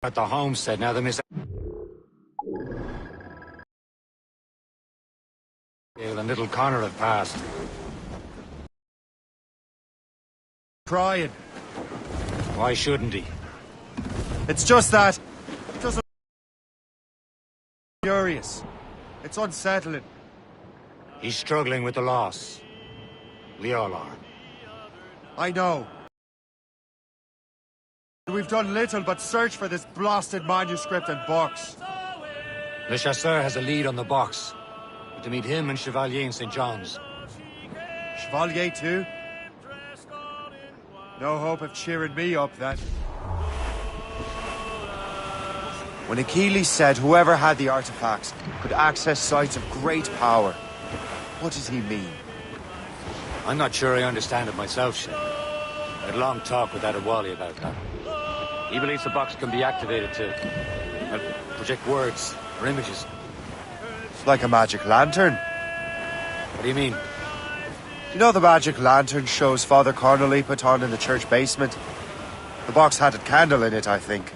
At the homestead, now the miss... The little Connor had passed. Crying. Why shouldn't he? It's just that. It doesn't... Furious. It's unsettling. He's struggling with the loss. We all are. I know. We've done little but search for this blasted manuscript and box. Le Chasseur has a lead on the box. We're to meet him and Chevalier in St. John's. Chevalier too? No hope of cheering me up, then. When Achilles said whoever had the artifacts could access sites of great power, what did he mean? I'm not sure I understand it myself, Shin. I had a long talk with Adewale about that. He believes the box can be activated to project words or images. Like a magic lantern? What do you mean? You know the magic lantern shows Father Connolly put on in the church basement? The box had a candle in it, I think.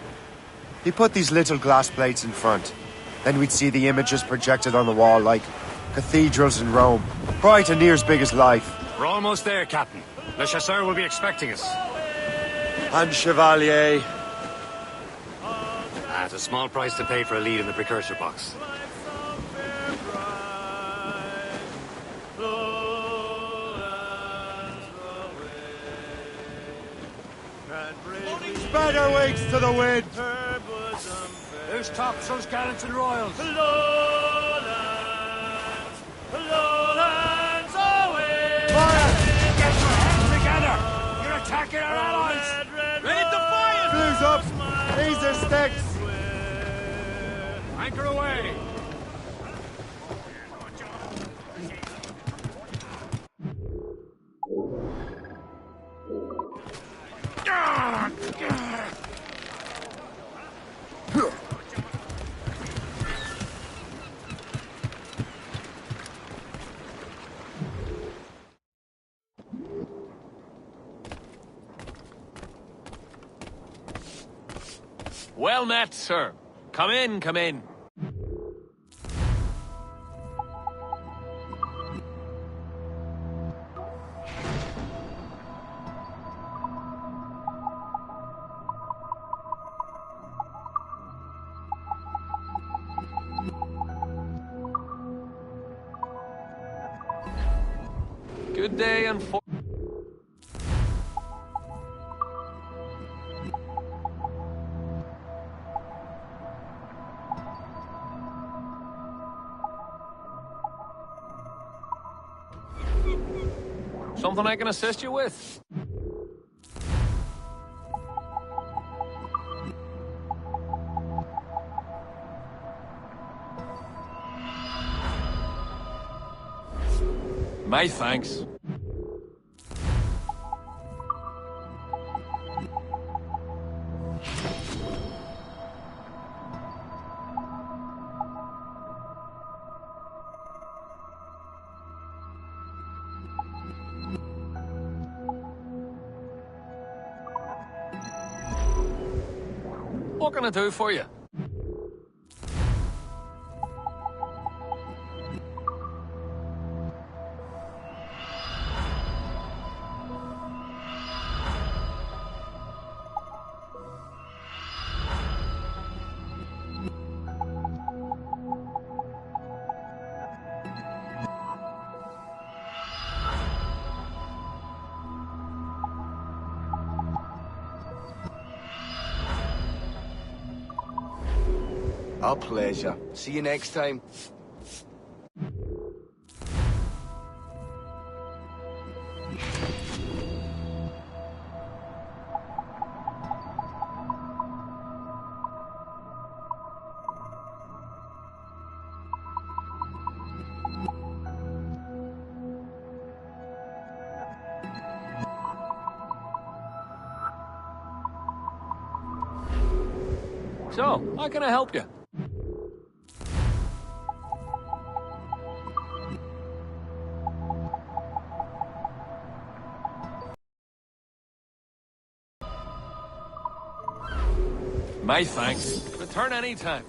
He put these little glass plates in front. Then we'd see the images projected on the wall like cathedrals in Rome. Bright and near as big as life. We're almost there, Captain. Le Chasseur will be expecting us. And Chevalier. It's a small price to pay for a lead in the precursor box. Spread our wings to the wind. Who's tops, those gallants and royals? Lowlands away! Fire! Get your heads together! You're attacking our allies! Ready to fire! Blues up! These are sticks! Anchor away! Well met, sir. Come in, come in. Good day and for... Something I can assist you with? My thanks. What can I do for you? Our pleasure. See you next time. So, how can I help you? My thanks. Return anytime.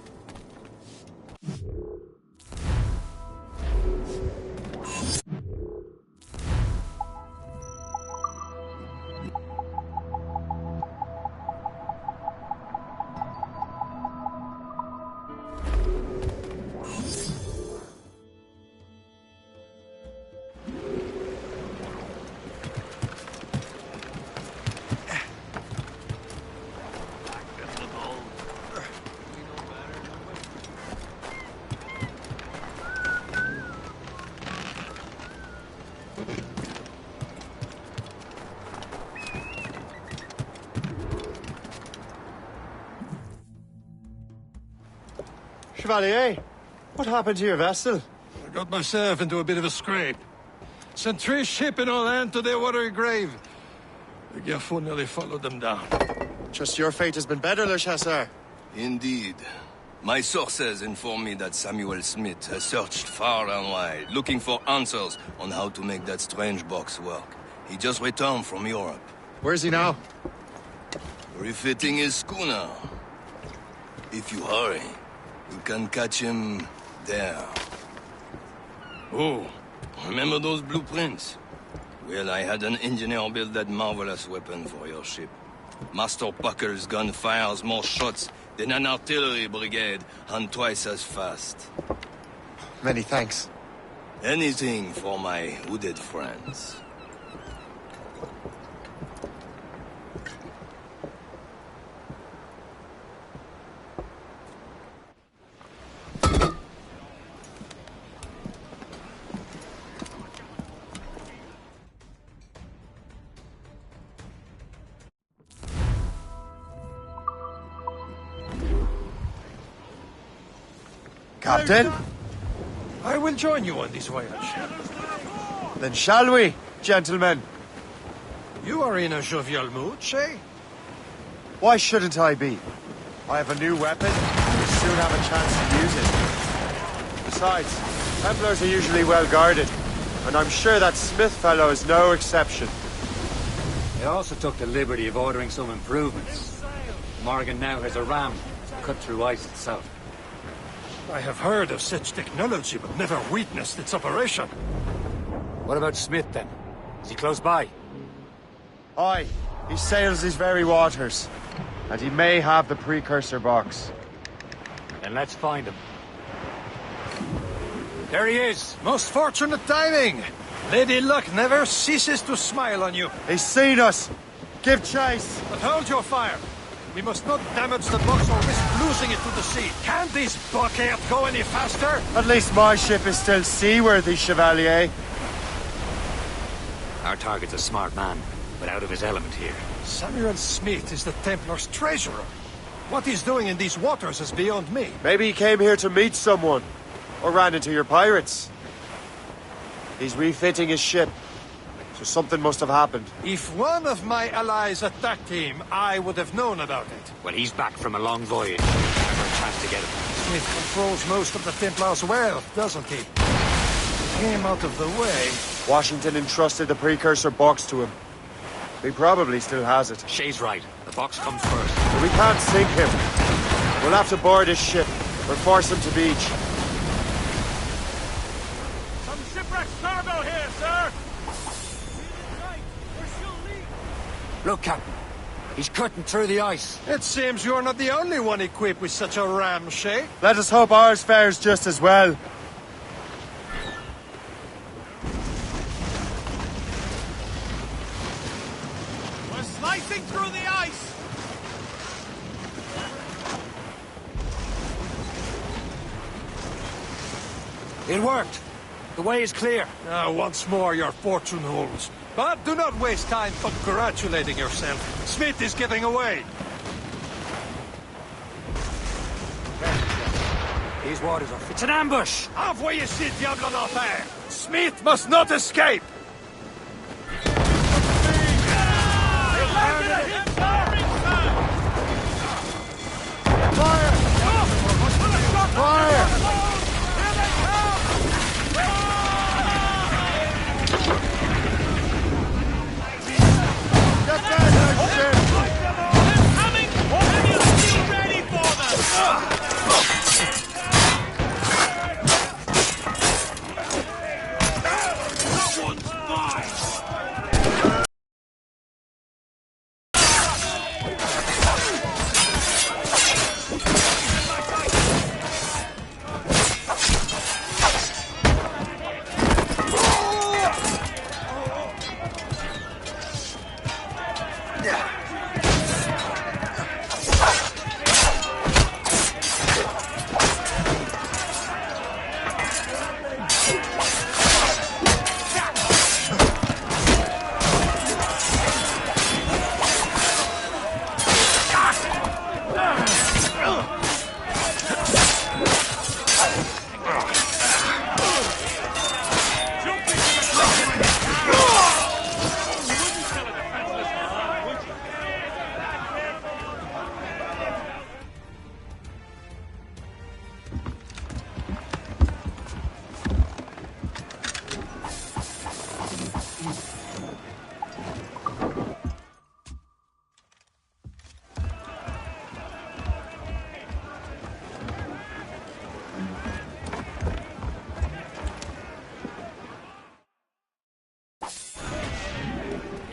Chevalier, what happened to your vessel? I got myself into a bit of a scrape. Sent 3 ship in all hand to their watery grave. The Gerfaut nearly followed them down. Just your fate has been better, Le Chasseur. Indeed. My sources inform me that Samuel Smith has searched far and wide, looking for answers on how to make that strange box work. He just returned from Europe. Where's he now? Refitting his schooner. If you hurry, you can catch him there. Oh, remember those blueprints? Well, I had an engineer build that marvelous weapon for your ship. Master Pucker's gun fires more shots than an artillery brigade, and twice as fast. Many thanks. Anything for my wounded friends. Captain? I will join you on this voyage. Then shall we, gentlemen? You are in a jovial mood, Shay? Why shouldn't I be? I have a new weapon, and will soon have a chance to use it. Besides, Templars are usually well guarded, and I'm sure that Smith fellow is no exception. They also took the liberty of ordering some improvements. Morgan now has a ram to cut through ice itself. I have heard of such technology, but never witnessed its operation. What about Smith, then? Is he close by? Aye, he sails these very waters, and he may have the precursor box. Then let's find him. There he is! Most fortunate timing! Lady Luck never ceases to smile on you. He's seen us! Give chase! But hold your fire. We must not damage the box or risk losing it to the sea. Can't this bucket go any faster? At least my ship is still seaworthy, Chevalier. Our target's a smart man, but out of his element here. Samuel Smith is the Templar's treasurer. What he's doing in these waters is beyond me. Maybe he came here to meet someone, or ran into your pirates. He's refitting his ship, so something must have happened. If one of my allies attacked him, I would have known about it. Well, he's back from a long voyage. Never a chance to get him. Smith controls most of the Templars' wealth, doesn't he? He came out of the way. Washington entrusted the precursor box to him. He probably still has it. Shay's right. The box comes first. But we can't sink him. We'll have to board his ship, or force him to beach. Some shipwrecked cargo here, sir! Look, Captain. He's cutting through the ice. It seems you're not the only one equipped with such a ram, Shay. Let us hope ours fares just as well. We're slicing through the ice! It worked. The way is clear. Now, once more, your fortune holds. But do not waste time congratulating yourself. Smith is giving away. These waters are... It's an ambush! Envoyez ici, diable en enfer! Smith must not escape!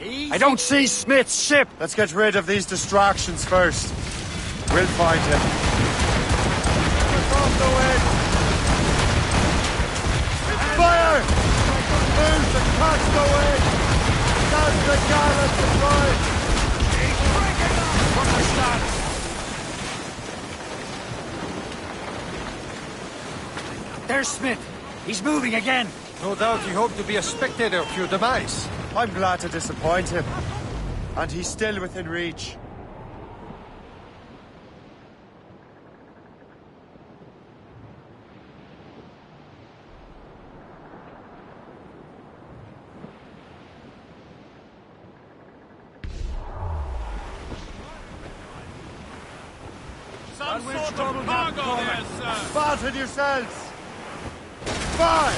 I don't see Smith's ship! Let's get rid of these distractions first. We'll find him. Off the wind! Fire! Move to catch the wind! That's the gallant deployed! He's breaking up from the start! There's Smith. He's moving again. No doubt he hoped to be a spectator of your demise. I'm glad to disappoint him. And he's still within reach. Some sort of cargo there, sir. Fasten yourselves! Fire!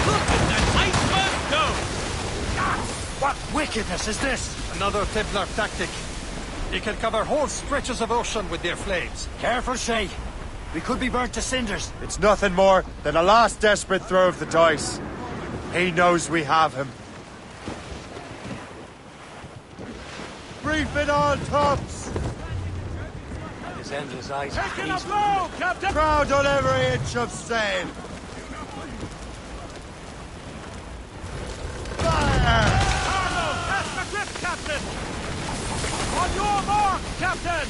Look at that iceberg go! What wickedness is this? Another Templar tactic. They can cover whole stretches of ocean with their flames. Careful, Shay. We could be burnt to cinders. It's nothing more than a last desperate throw of the dice. He knows we have him. Brief it on, tops! His endless eyes. Taking a blow, Captain! Proud on every inch of sail! Fire! Cargo, cast the grip, Captain! On your mark, Captain!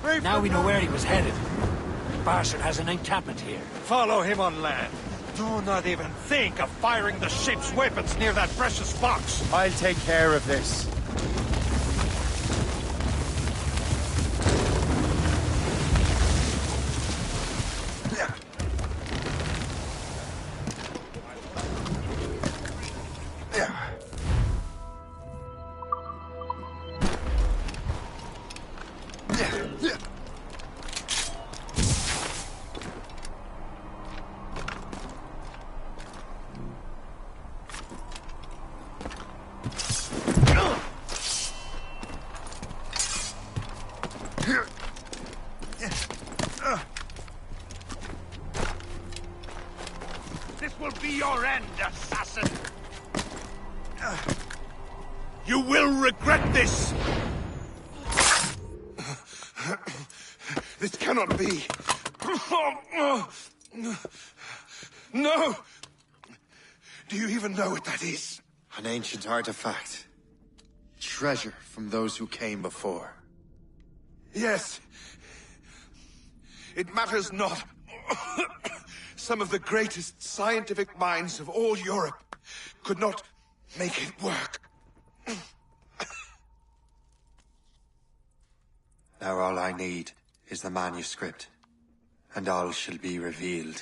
Brief Now it we know on. where he was headed. Bastard has an encampment here. Follow him on land. Do not even think of firing the ship's weapons near that precious box. I'll take care of this. This will be your end, assassin! You will regret this! This cannot be. No! Do you even know what that is? An ancient artifact. Treasure from those who came before. Yes. It matters not. Some of the greatest scientific minds of all Europe could not make it work. Now all I need is the manuscript, and all shall be revealed.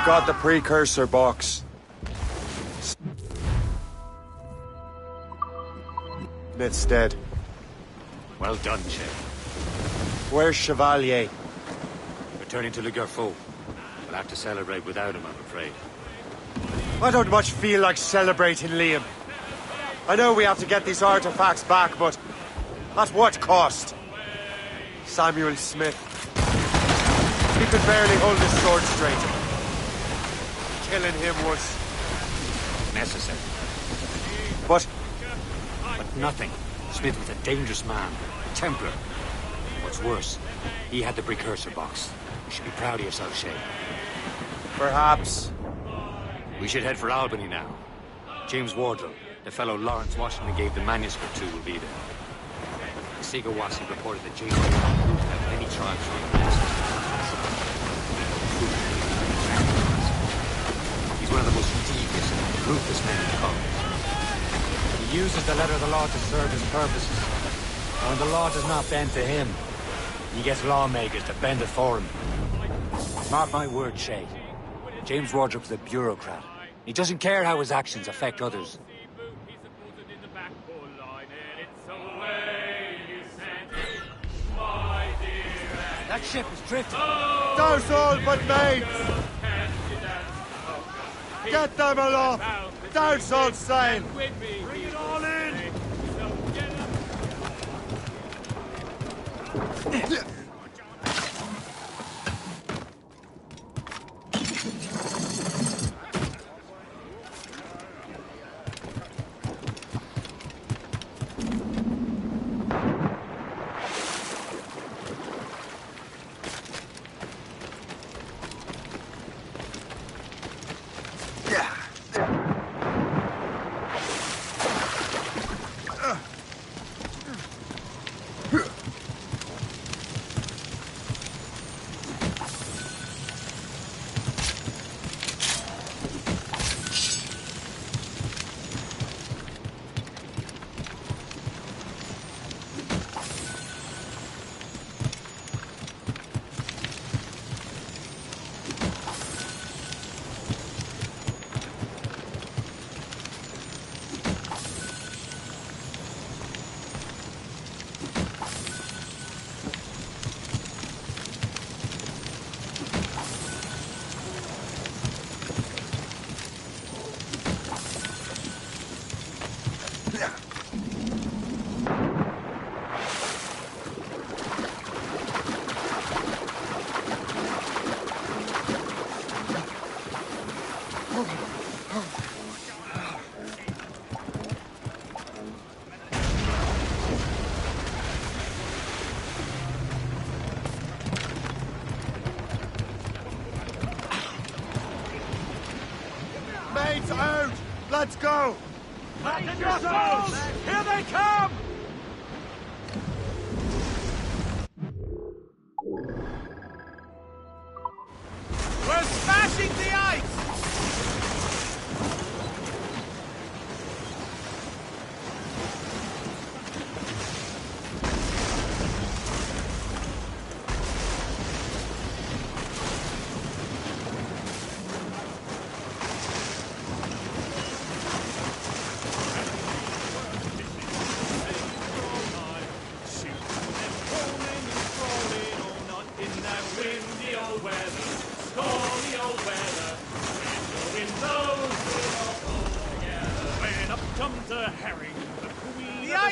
We've got the precursor box. Smith's dead. Well done, Shay. Where's Chevalier? Returning to Le Garfou. We'll have to celebrate without him, I'm afraid. I don't much feel like celebrating, Liam. I know we have to get these artifacts back, but at what cost? Samuel Smith. He could barely hold his sword straight. Killing him was Necessary. But But nothing. Smith was a dangerous man. A Templar. What's worse, he had the precursor box. You should be proud of yourself, Shay. perhaps. We should head for Albany now. James Wardle, the fellow Lawrence Washington gave the manuscript to, will be there. Sigawasi reported that James did not root out any tribes from the west. He's one of the most devious and ruthless men in the colony. He uses the letter of the law to serve his purposes. And when the law does not bend to him, he gets lawmakers to bend it for him. Mark my word, Shay. James Wardrop's a bureaucrat. He doesn't care how his actions affect others. That ship is drifting. Those all but mates! Get them aloft! Douse all sail! Bring it all in! Mates out! Let's go! Back in yourselves! Here they come! We're smashing the ice!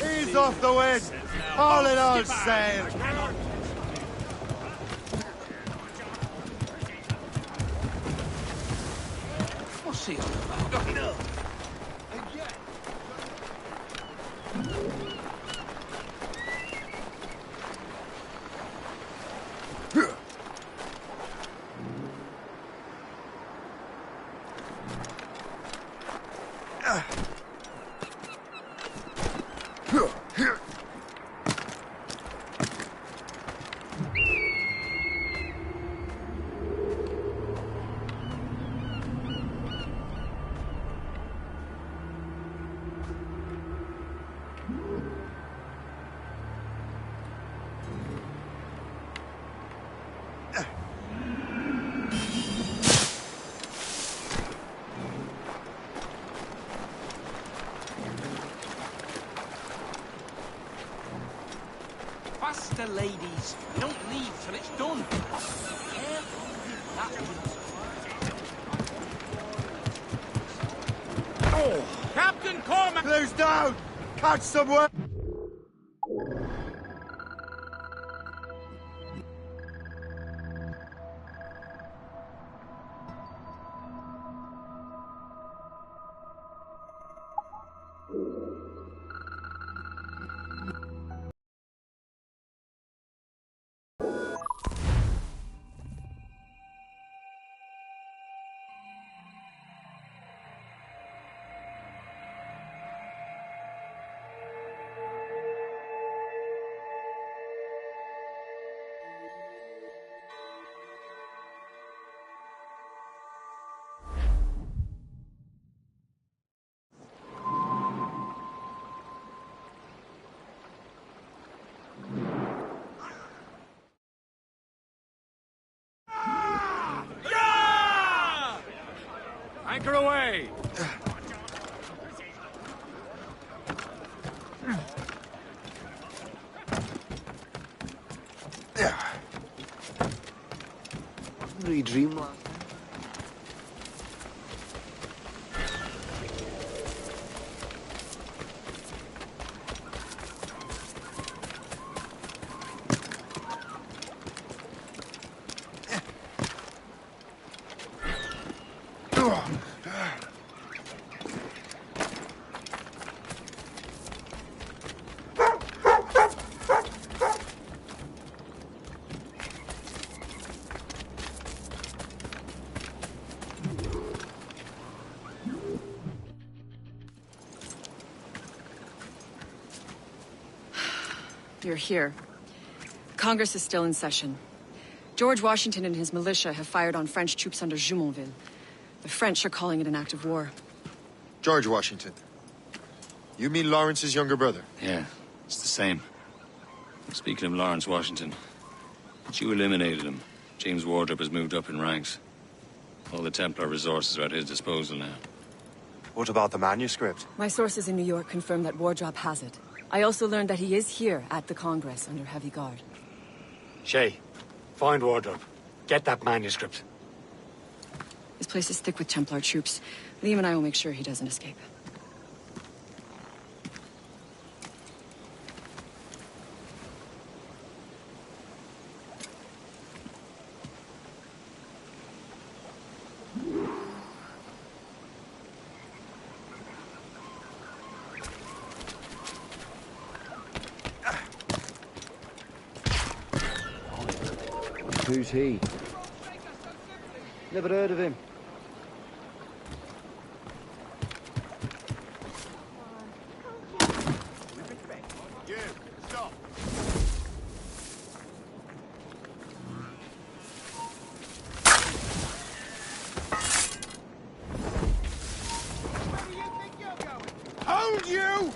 Ease off the wind! All in all sail! What's he on about? the ladies. You don't leave till it's done. Careful. Oh, Captain Cormac! Close down! Catch someone! Anchor away! What did he dream last night? You're here. Congress is still in session. George Washington and his militia have fired on French troops under Jumonville. The French are calling it an act of war. George Washington. You mean Lawrence's younger brother? Yeah, it's the same. Speaking of Lawrence Washington, but you eliminated him. James Wardrop has moved up in ranks. All the Templar resources are at his disposal now. What about the manuscript? My sources in New York confirm that Wardrop has it. I also learned that he is here at the Congress under heavy guard. Shay, find Wardrop. Get that manuscript. This place is thick with Templar troops. Liam and I will make sure he doesn't escape. Who's he? Never heard of him. You, stop. Hold you!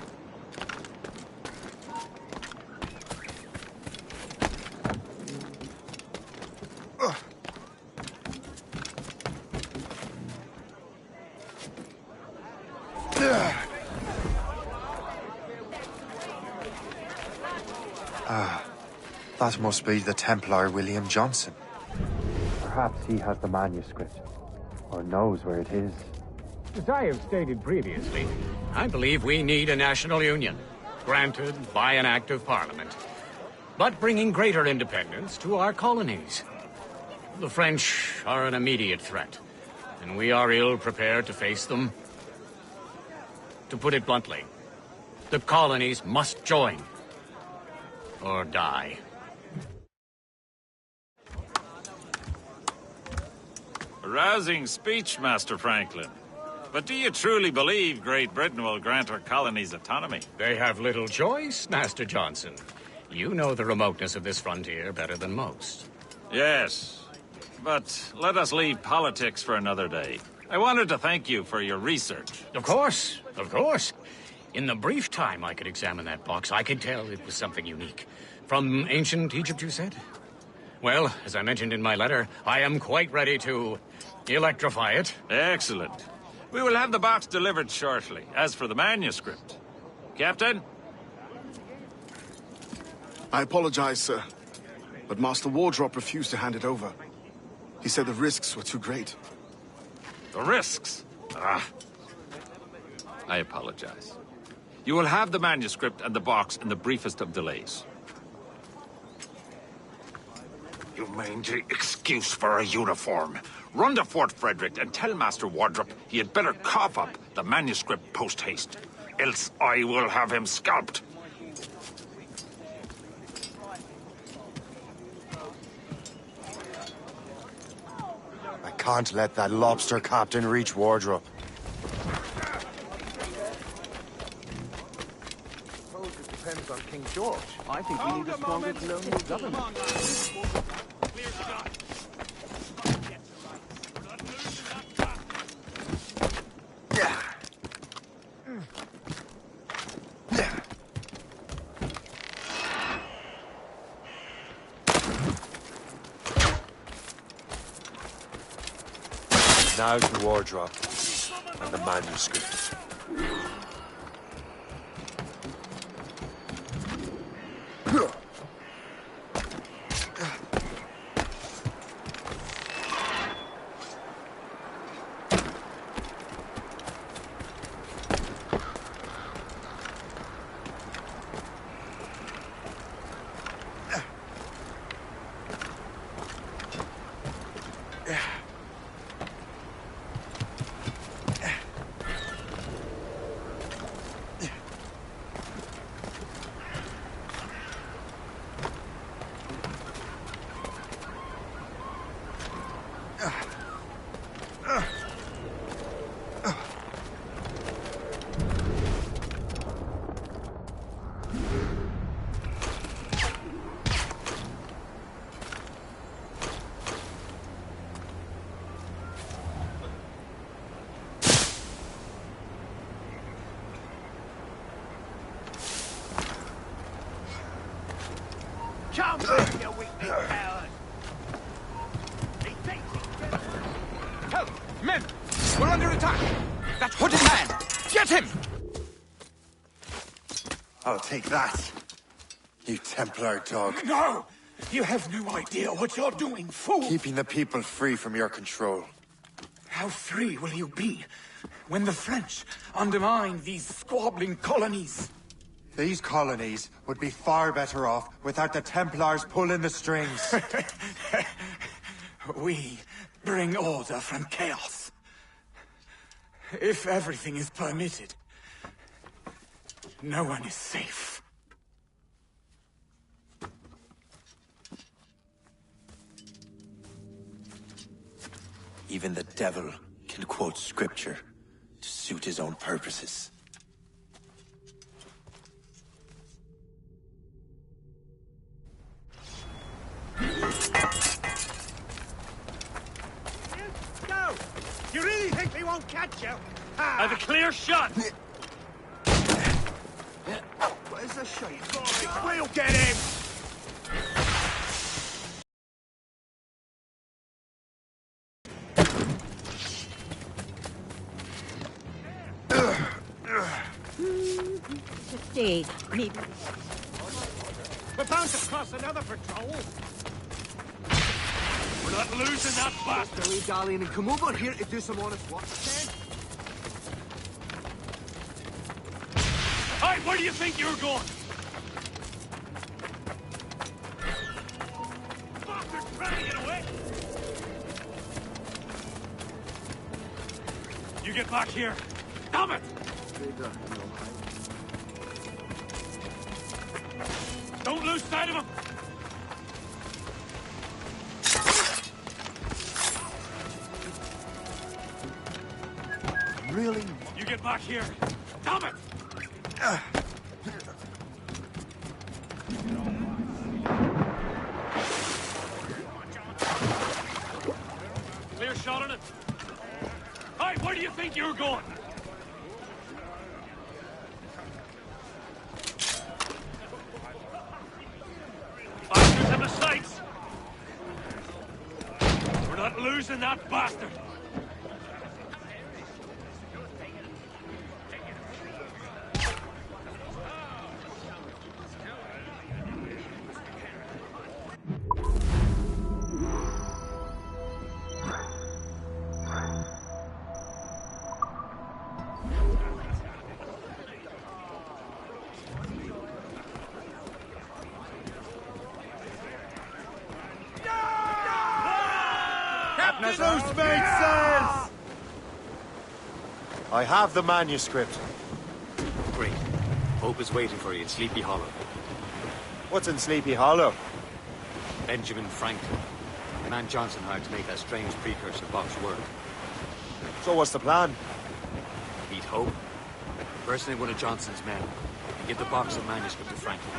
That must be the Templar William Johnson. Perhaps he has the manuscript, or knows where it is. As I have stated previously, I believe we need a national union, granted by an act of parliament, but bringing greater independence to our colonies. The French are an immediate threat, and we are ill prepared to face them. To put it bluntly, the colonies must join, or die. A rousing speech, Master Franklin. But do you truly believe Great Britain will grant her colonies autonomy? They have little choice, Master Johnson. You know the remoteness of this frontier better than most. Yes, but let us leave politics for another day. I wanted to thank you for your research. Of course, of course. In the brief time I could examine that box, I could tell it was something unique. From ancient Egypt, you said? Well, as I mentioned in my letter, I am quite ready to electrify it. Excellent. We will have the box delivered shortly. As for the manuscript... Captain? I apologize, sir. But Master Wardrop refused to hand it over. He said the risks were too great. The risks? Ah. I apologize. You will have the manuscript and the box in the briefest of delays. You mangy excuse for a uniform. Run to Fort Frederick and tell Master Wardrop he had better cough up the manuscript post-haste. Else I will have him scalped. I can't let that lobster captain reach Wardrop. It depends on King George. I think we need a stronger colonial government. Clear shot. Now to Wardrop and the manuscript. Come back, you weakling coward! Help! Men! We're under attack! That hooded man! Get him! I'll take that, you Templar dog. No! You have no idea what you're doing, fool! Keeping the people free from your control. How free will you be when the French undermine these squabbling colonies? These colonies would be far better off without the Templars pulling the strings. We bring order from chaos. If everything is permitted, no one is safe. Even the devil can quote scripture to suit his own purposes. Go! You really think they won't catch you? I have a clear shot! Where's the shade? We'll get him! Stay, maybe. We're bound to cross another patrol. We're not losing that bastard. Dilly dallying and come over here to do some honest work, then. Hey, where do you think you're going? Bastard's trying to get away. You get back here. Damn it! Don't lose sight of him! Really? You get back here! Damn it! Clear shot on it! Hey, where do you think you're going? Bastards have the sights! We're not losing that bastard! I have the manuscript. Great. Hope is waiting for you in Sleepy Hollow. What's in Sleepy Hollow? Benjamin Franklin. The man Johnson hired to make that strange precursor box work. So what's the plan? Meet Hope. Personate one of Johnson's men. And give the box of manuscript to Franklin.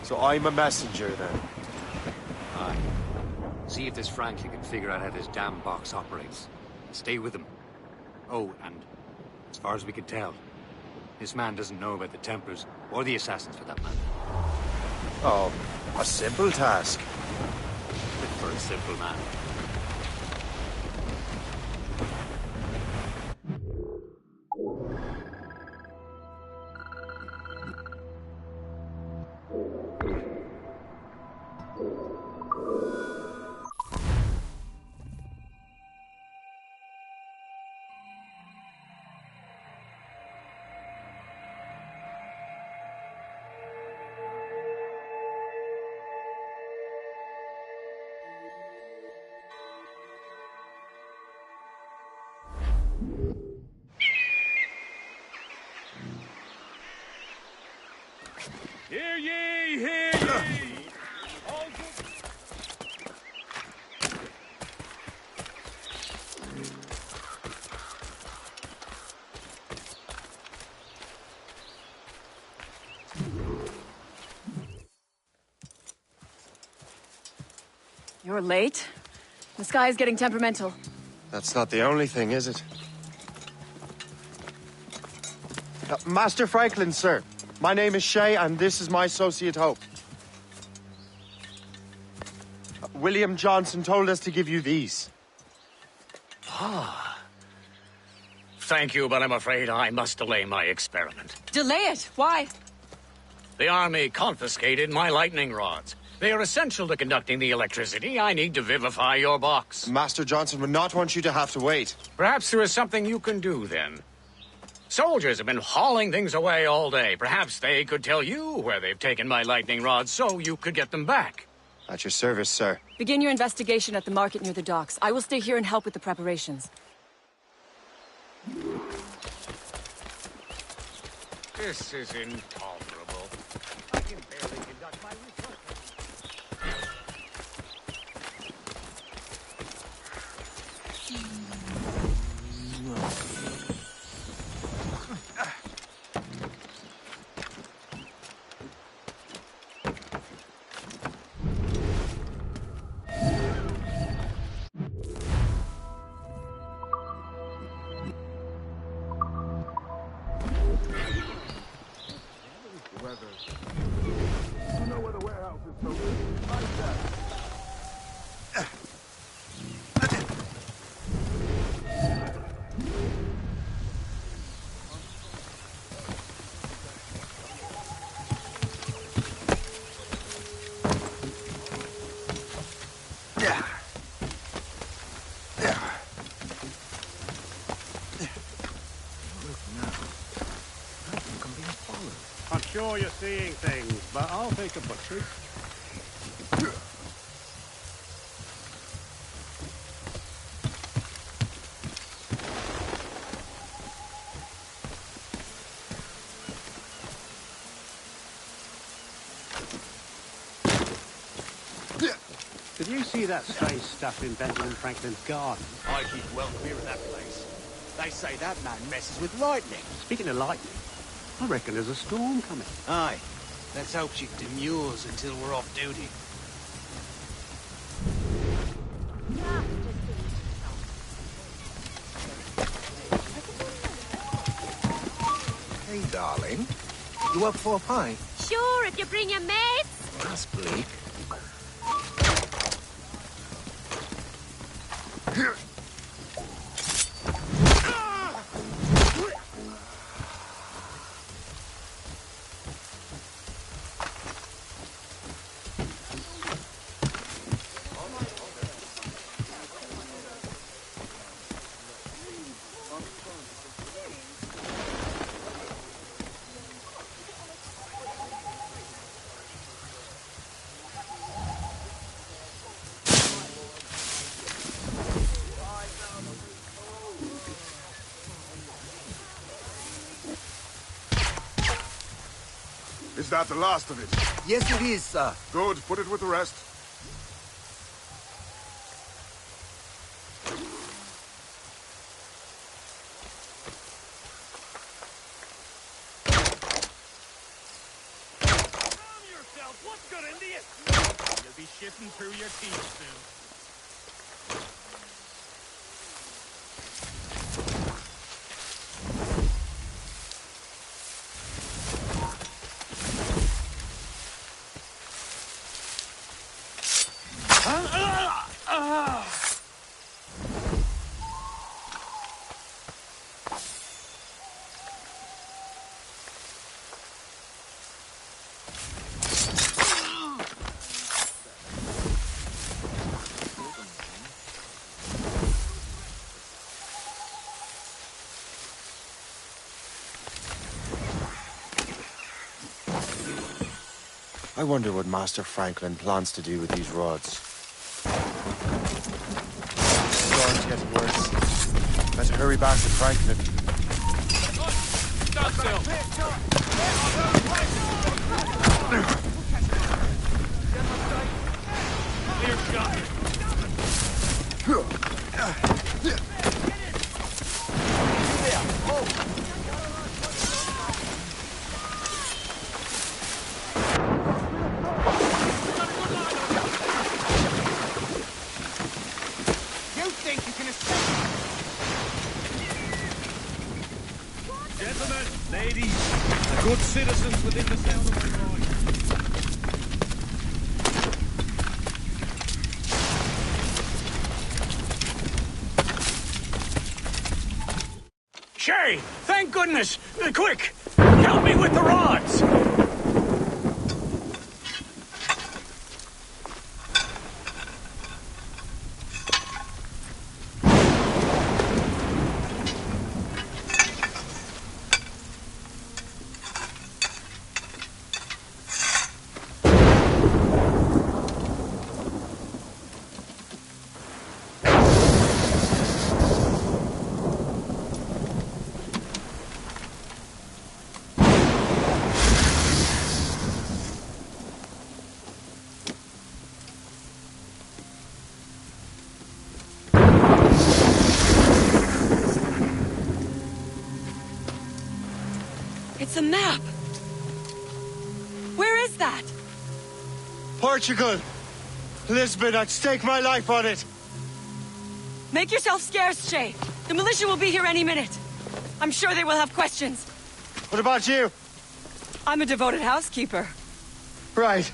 So I'm a messenger, then? Aye. See if this Franklin can figure out how this damn box operates. Stay with him. Oh, and as far as we can tell, this man doesn't know about the Templars, or the Assassins for that matter. Oh, a simple task. For a simple man. Hear ye, hear ye! All good. You're late. The sky is getting temperamental. That's not the only thing, is it? Master Franklin, sir. My name is Shay, and this is my associate Hope. William Johnson told us to give you these. Ah. Thank you, but I'm afraid I must delay my experiment. Delay it? Why? The army confiscated my lightning rods. They are essential to conducting the electricity I need to vivify your box. Master Johnson would not want you to have to wait. Perhaps there is something you can do, then. Soldiers have been hauling things away all day. Perhaps they could tell you where they've taken my lightning rods so you could get them back. At your service, sir. Begin your investigation at the market near the docks. I will stay here and help with the preparations. This is intolerable. I can barely conduct my research. I'm sure you're seeing things, but I'll take a butchery. Did you see that strange stuff in Benjamin Franklin's garden? I keep well clear of that place. They say that man messes with lightning. Speaking of lightning, I reckon there's a storm coming. Aye. Let's hope she demurs until we're off duty. Hey, darling. You up for a pint? Sure, if you bring your mates. That's bleak. Is that the last of it? Yes, it is, sir. Good. Put it with the rest. What's good in this? You'll be shitting through your teeth soon. I wonder what Master Franklin plans to do with these rods. The storm's getting worse. Better hurry back to Franklin. Stop still. Clear shot. Gentlemen, ladies, the good citizens within the sound of my voice. Shay, thank goodness! Quick! Help me with the rods! It's a map! Where is that? Portugal! Lisbon, I'd stake my life on it! Make yourself scarce, Shay. The militia will be here any minute. I'm sure they will have questions. What about you? I'm a devoted housekeeper. Right.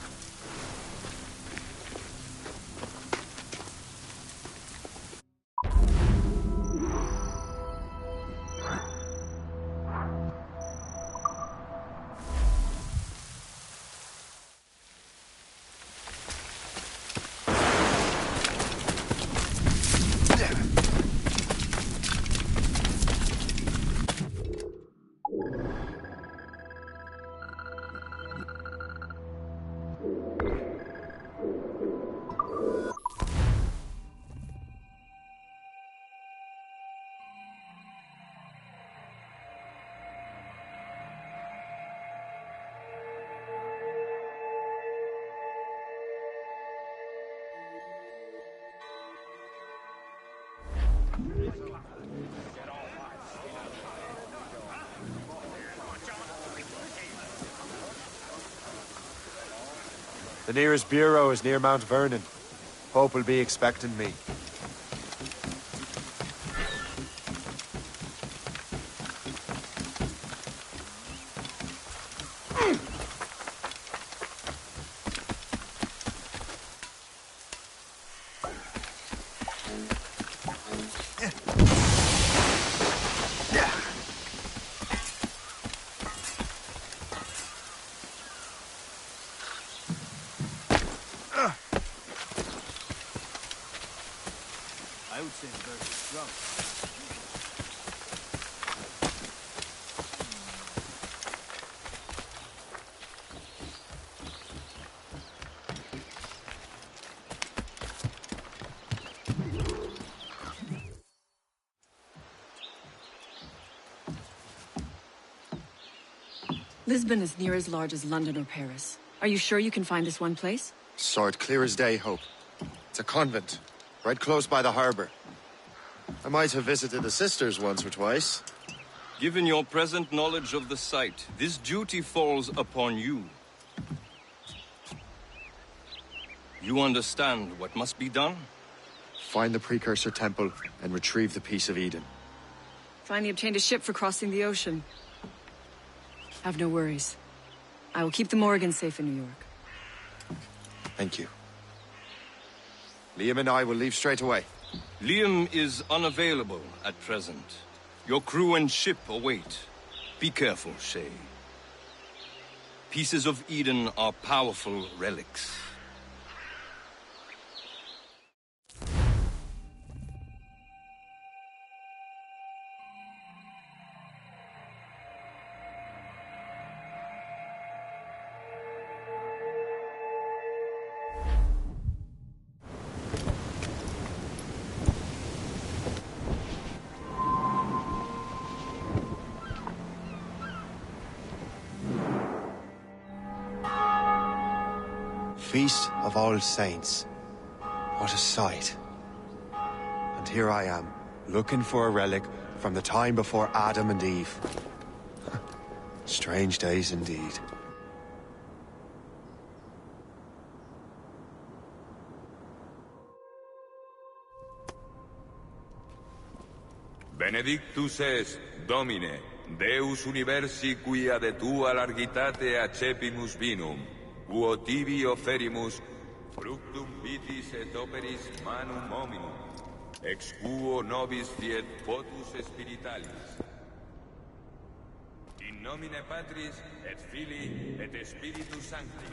The nearest bureau is near Mount Vernon. Pope will be expecting me. I would say the bird is drunk. Lisbon is near as large as London or Paris. Are you sure you can find this one place? Saw it clear as day, Hope. It's a convent, right close by the harbor. I might have visited the sisters once or twice. Given your present knowledge of the site, this duty falls upon you. You understand what must be done? Find the precursor temple and retrieve the Piece of Eden. Finally obtained a ship for crossing the ocean. Have no worries. I will keep the Morgans safe in New York. Thank you. Liam and I will leave straight away. Liam is unavailable at present. Your crew and ship await. Be careful, Shay. Pieces of Eden are powerful relics. Feast of All Saints. What a sight. And here I am, looking for a relic from the time before Adam and Eve. Strange days indeed. Benedictus est, Domine, Deus universi quia de tua largitate accepimus vinum, quo tibi offerimus fructum vitis et operis manum hominum, ex quo nobis fiet potus spiritualis. In nomine Patris et Filii et Spiritus Sancti.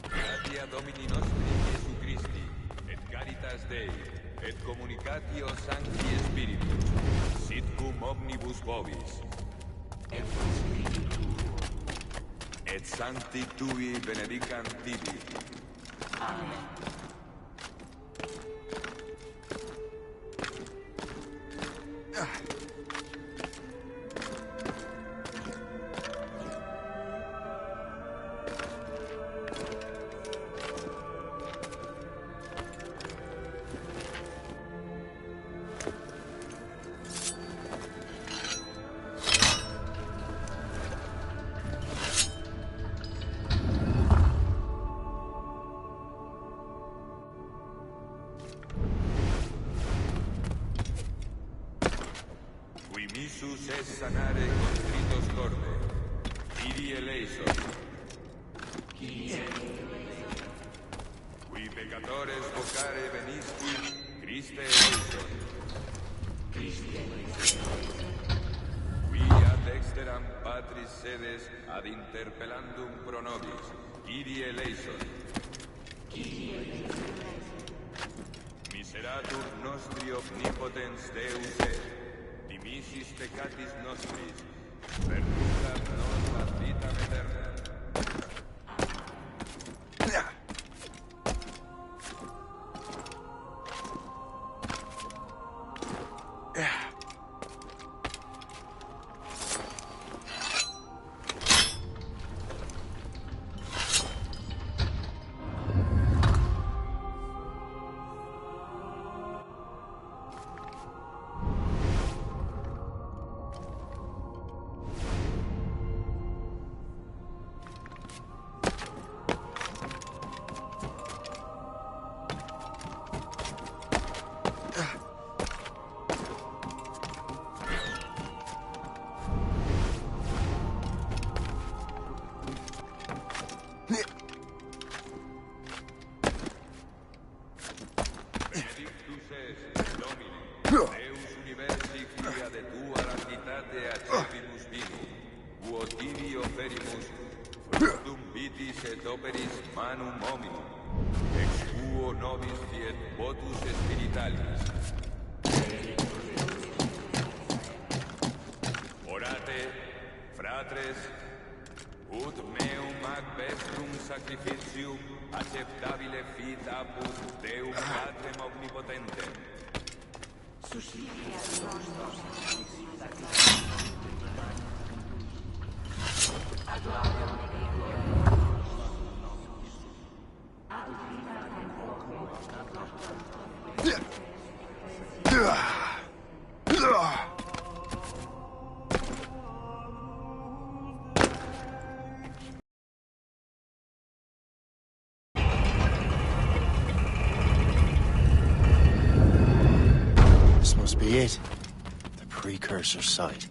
Gratia Domini nostri Iesu Christi, et caritas Dei, et communicatio Sancti Spiritus, sit cum omnibus vobis. Et sancti tui benedicant tibi. Amen. Missus es sanare contritos corde. Kyrie eleison. Qui peccatores vocare venisti, Christe eleison. Qui ad exteram Patris sedes ad interpellandum pro nobis, Kyrie eleison. Miseratur nostri omnipotens Deus et, dimisis peccatis nostris, perducat nos ad vitam aeterna. Sacrificium acceptabile fit apud Deum Patrem omnipotentem. it. The precursor site.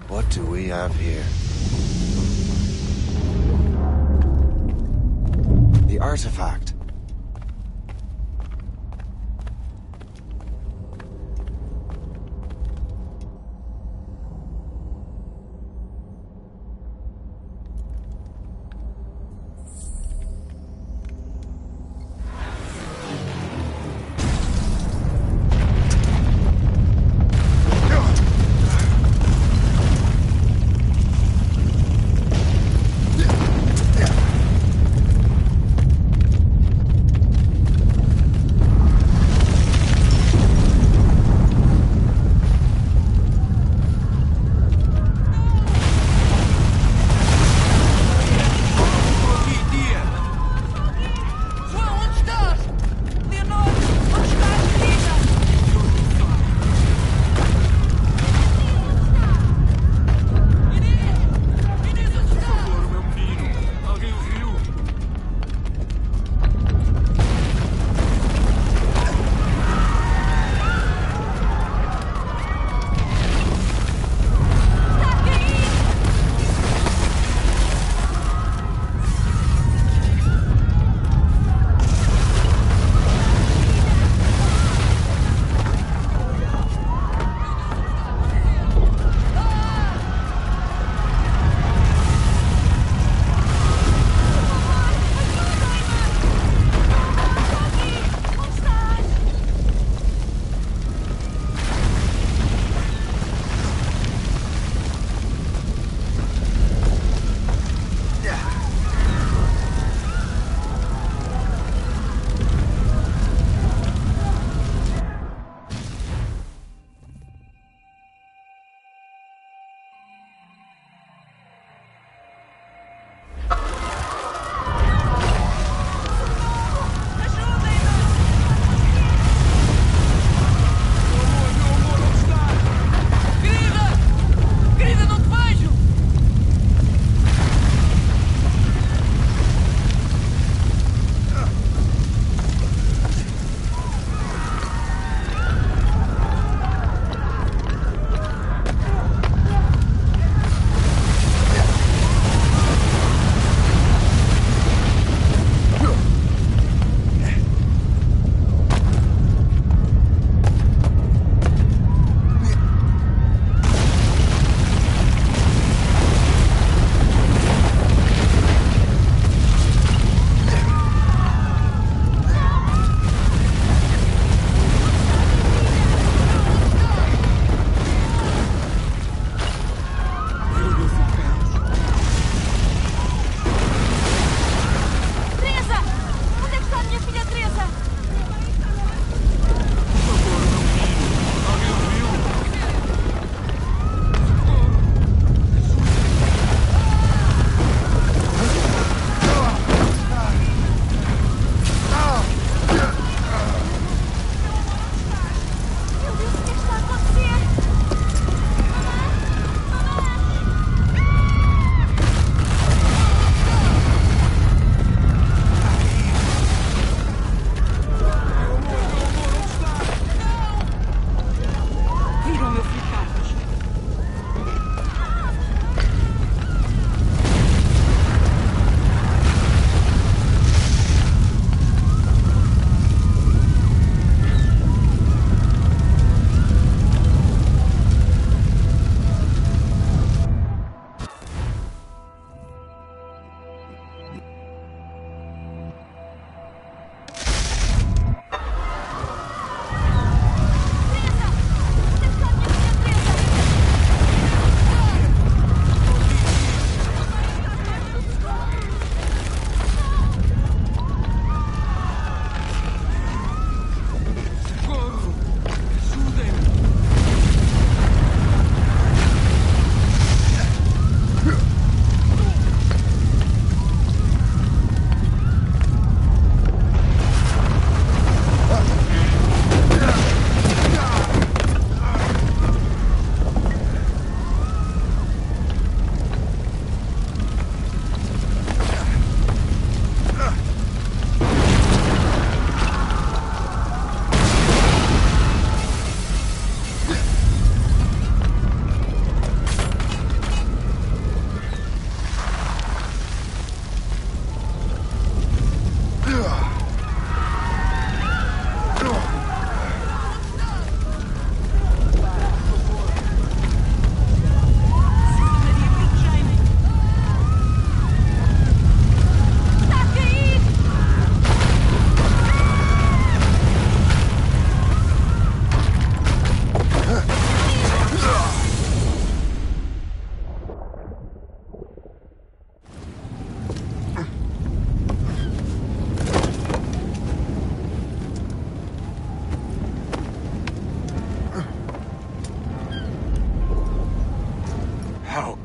What do we have here? The artifact.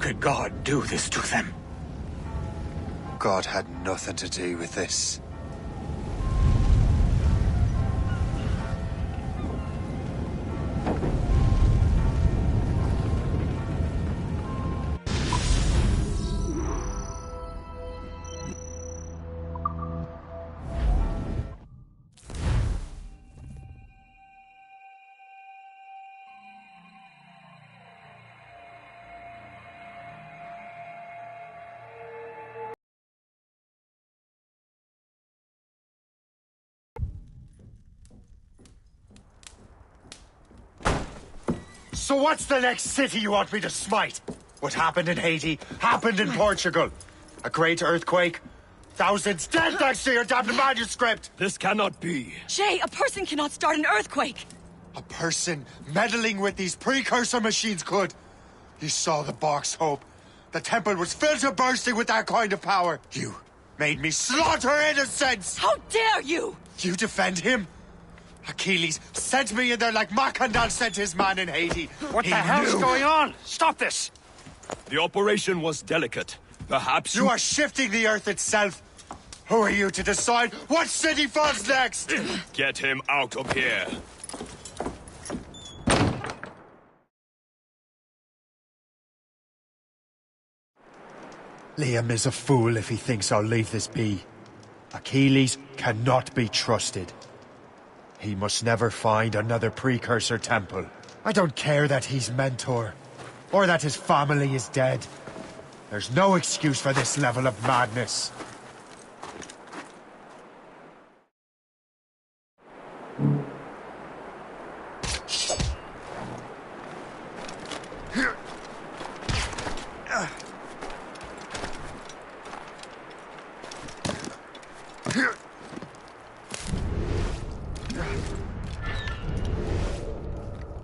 could God do this to them? God had nothing to do with this. So what's the next city you want me to smite? What happened in Haiti happened in Portugal. A great earthquake. Thousands dead thanks to your damned manuscript! This cannot be. Shay, a person cannot start an earthquake! A person meddling with these precursor machines could. You saw the box, Hope. The temple was filled to bursting with that kind of power. You made me slaughter innocents! How dare you! You defend him? Achilles sent me in there like Macandal sent his man in Haiti. What the hell's going on? Stop this! The operation was delicate. Perhaps you are shifting the earth itself. Who are you to decide what city falls next? Get him out of here. Liam is a fool if he thinks I'll leave this be. Achilles cannot be trusted. He must never find another precursor temple. I don't care that he's mentor, or that his family is dead. There's no excuse for this level of madness.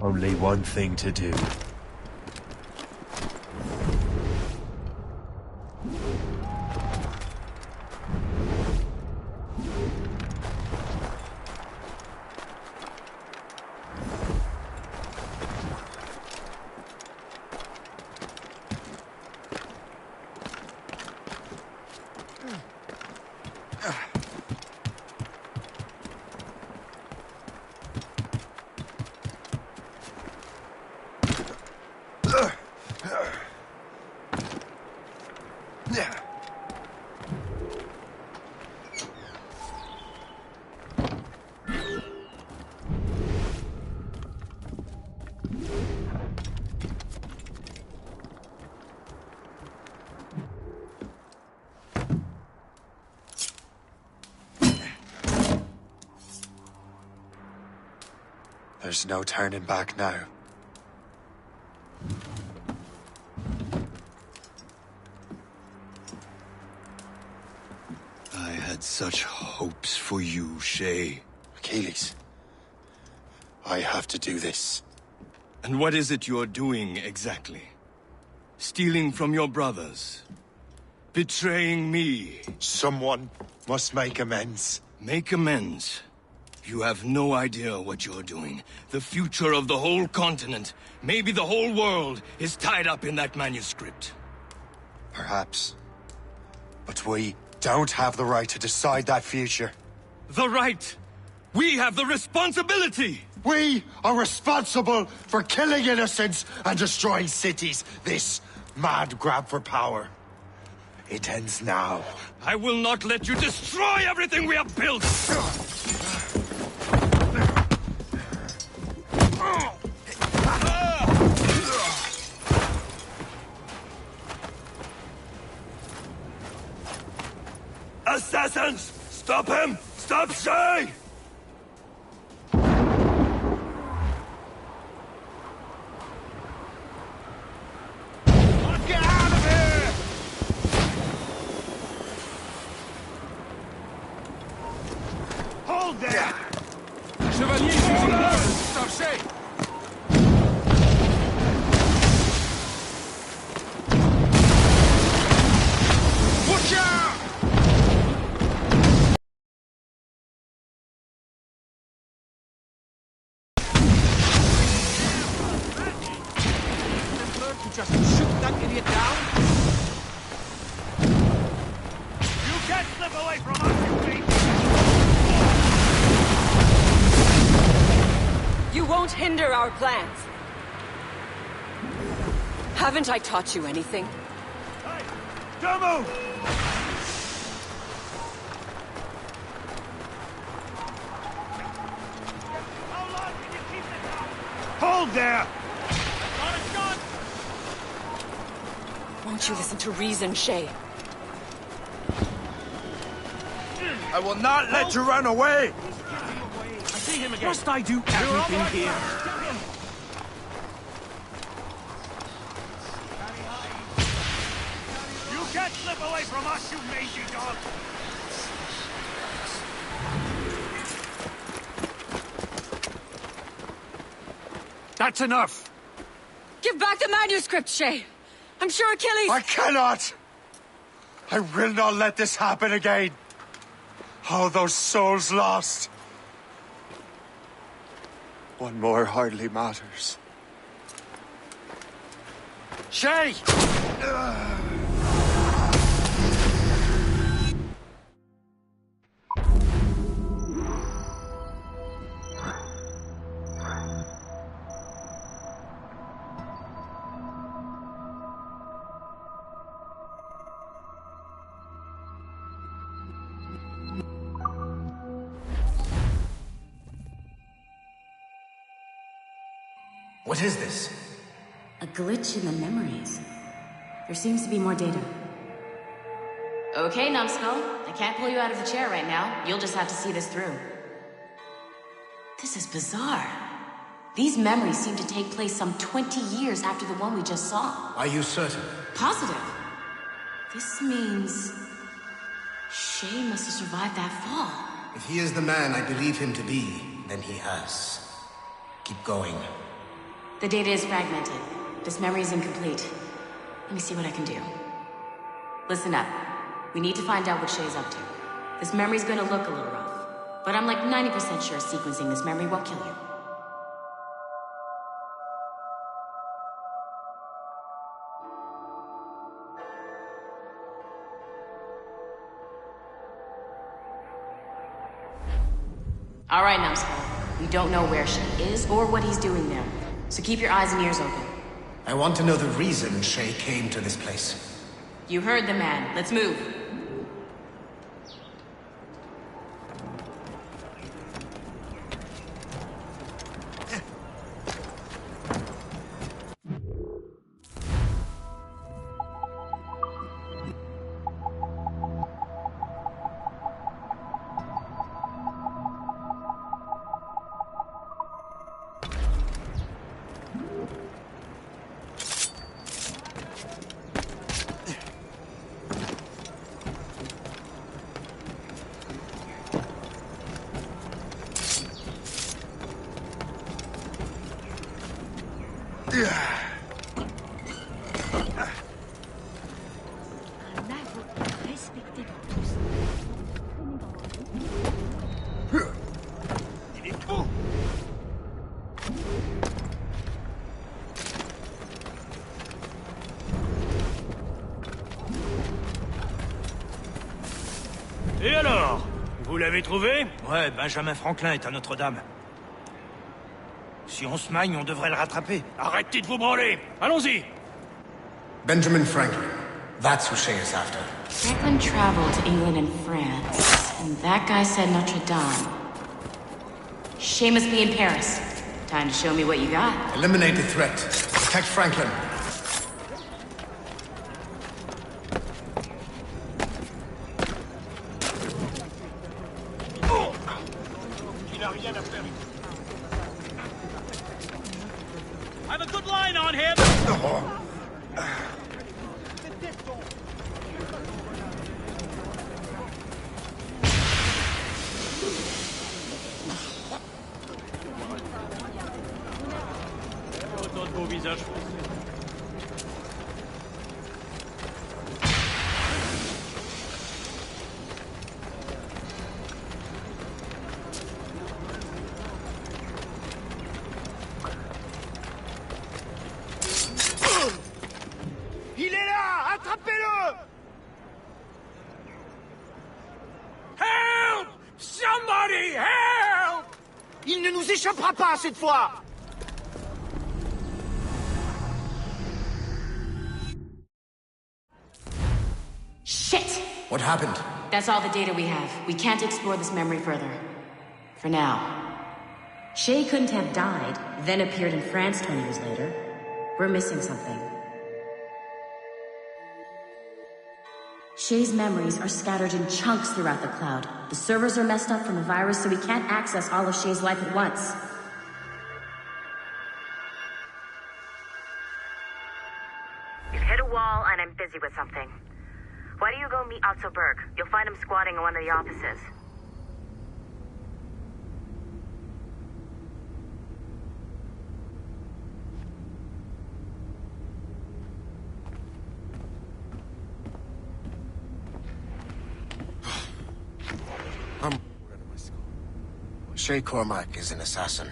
Only one thing to do. There's no turning back now. I had such hopes for you, Shay. Achilles, I have to do this. And what is it you're doing, exactly? Stealing from your brothers? Betraying me? Someone must make amends. Make amends? You have no idea what you're doing. The future of the whole continent, maybe the whole world, is tied up in that manuscript. Perhaps. But we don't have the right to decide that future. The right! We have the responsibility! We are responsible for killing innocents and destroying cities. This mad grab for power. It ends now. I will not let you destroy everything we have built! Assassins! Stop him! Stop Shay! Get out of here! Hold there! Chevalier using orders! Stop Shay! Watch out! Just shoot that idiot down? away from us, you beast! You won't hinder our plans. Haven't I taught you anything? Hey! Don't move! Hold there! Won't you listen to reason, Shay? I will not let you run away! I see him again. Must I do everything here? You can't slip away from us, you mangy dog! That's enough! Give back the manuscript, Shay! I'm sure Achilles... I cannot! I will not let this happen again! All those souls lost! One more hardly matters. Shay! What is this? A glitch in the memories. There seems to be more data. Okay, Numbskull. I can't pull you out of the chair right now. You'll just have to see this through. This is bizarre. These memories seem to take place some 20 years after the one we just saw. Are you certain? Positive. This means... Shay must have survived that fall. If he is the man I believe him to be, then he has. Keep going. The data is fragmented. This memory is incomplete. Let me see what I can do. Listen up. We need to find out what Shay's up to. This memory's gonna look a little rough, but I'm like 90% sure sequencing this memory won't kill you. All right, Numbskull. We don't know where Shay is or what he's doing there, so keep your eyes and ears open. I want to know the reason Shay came to this place. You heard the man. Let's move. Et alors? Vous l'avez trouvé? Ouais, Benjamin Franklin est à Notre-Dame. Si on se magne, on devrait le rattraper. Arrêtez de vous branler! Allons-y! Benjamin Franklin. That's who Shay is after. Franklin traveled to England and France, and that guy said Notre Dame. Shay must be in Paris. Time to show me what you got. Eliminate the threat. Protect Franklin. Il a rien à faire. I have a good line on him! Autant de beaux visages français. Il est là! Attrapez-le! ne nous échappera pas cette fois! Shit! What happened? That's all the data we have. We can't explore this memory further. For now. Shay couldn't have died, then appeared in France 20 years later. We're missing something. Shay's memories are scattered in chunks throughout the cloud. The servers are messed up from the virus, so we can't access all of Shay's life at once. You've hit a wall, and I'm busy with something. Why don't you go meet Otto Berg? You'll find him squatting in one of the offices. Shay Cormac is an assassin.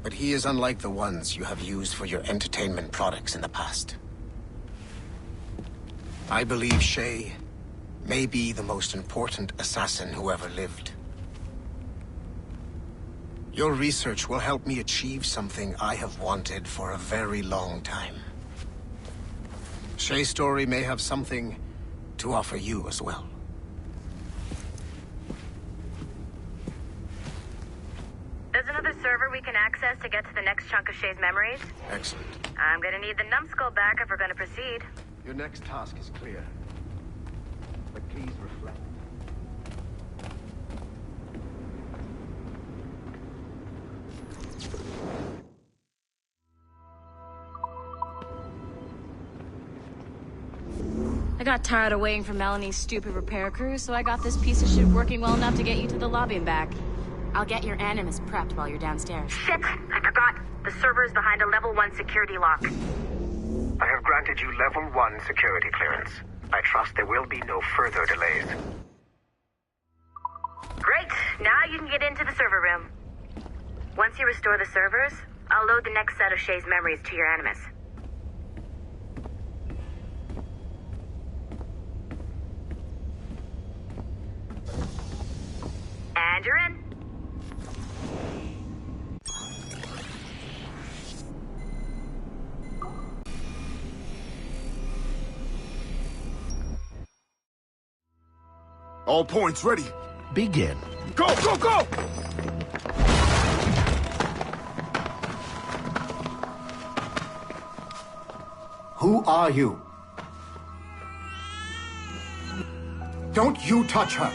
But he is unlike the ones you have used for your entertainment products in the past. I believe Shay may be the most important assassin who ever lived. Your research will help me achieve something I have wanted for a very long time. Shay's story may have something to offer you as well. There's another server we can access to get to the next chunk of Shay's memories. Excellent. I'm gonna need the numbskull back if we're gonna proceed. Your next task is clear. But please reflect. I got tired of waiting for Melanie's stupid repair crew, so I got this piece of shit working well enough to get you to the lobby and back. I'll get your Animus prepped while you're downstairs. Shit! I forgot. The server is behind a level 1 security lock. I have granted you level 1 security clearance. I trust there will be no further delays. Great! Now you can get into the server room. Once you restore the servers, I'll load the next set of Shay's memories to your Animus. And you're in. All points ready. Begin. Go, go, go! Who are you? Don't you touch her!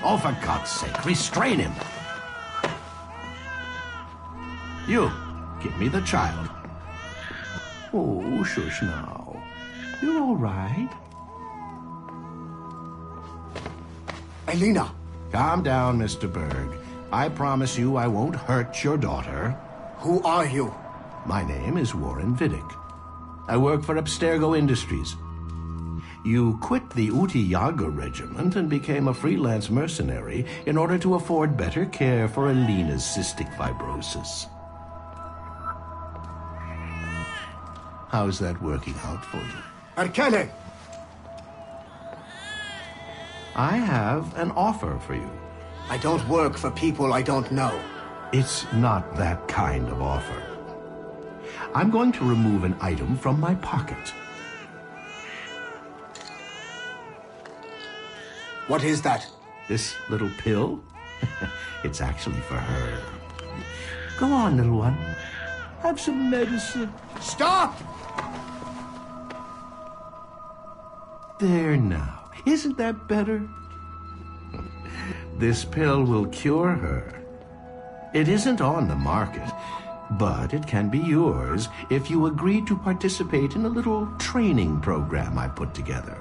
Oh, for God's sake, restrain him. You, give me the child. Oh, shush now. You're all right. Elena! Calm down, Mr. Berg. I promise you I won't hurt your daughter. Who are you? My name is Warren Vidic. I work for Abstergo Industries. You quit the Uti Yaga regiment and became a freelance mercenary in order to afford better care for Alina's cystic fibrosis. How's that working out for you? Arkele! I have an offer for you. I don't work for people I don't know. It's not that kind of offer. I'm going to remove an item from my pocket. What is that? This little pill? It's actually for her. Go on, little one. Have some medicine. Stop! There now. Isn't that better? This pill will cure her. It isn't on the market, but it can be yours if you agree to participate in a little training program I put together.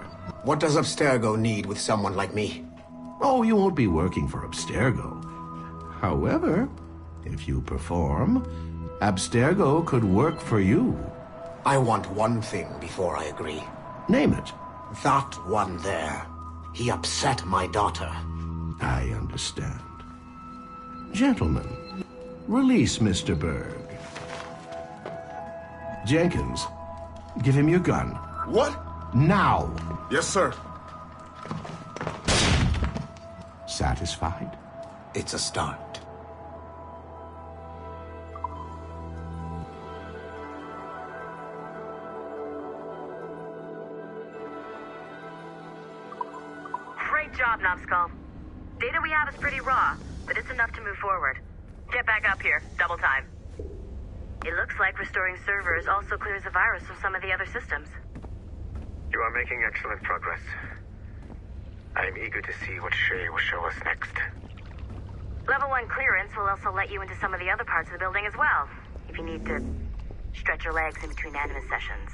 What does Abstergo need with someone like me? Oh, you won't be working for Abstergo. However, if you perform, Abstergo could work for you. I want one thing before I agree. Name it. That one there. He upset my daughter. I understand. Gentlemen, release Mr. Berg. Jenkins, give him your gun. What? Now! Yes, sir. Satisfied? It's a start. Great job, Numbskull. Data we have is pretty raw, but it's enough to move forward. Get back up here. Double time. It looks like restoring servers also clears the virus from some of the other systems. You are making excellent progress. I am eager to see what Shay will show us next. Level 1 clearance will also let you into some of the other parts of the building as well, if you need to stretch your legs in between animus sessions.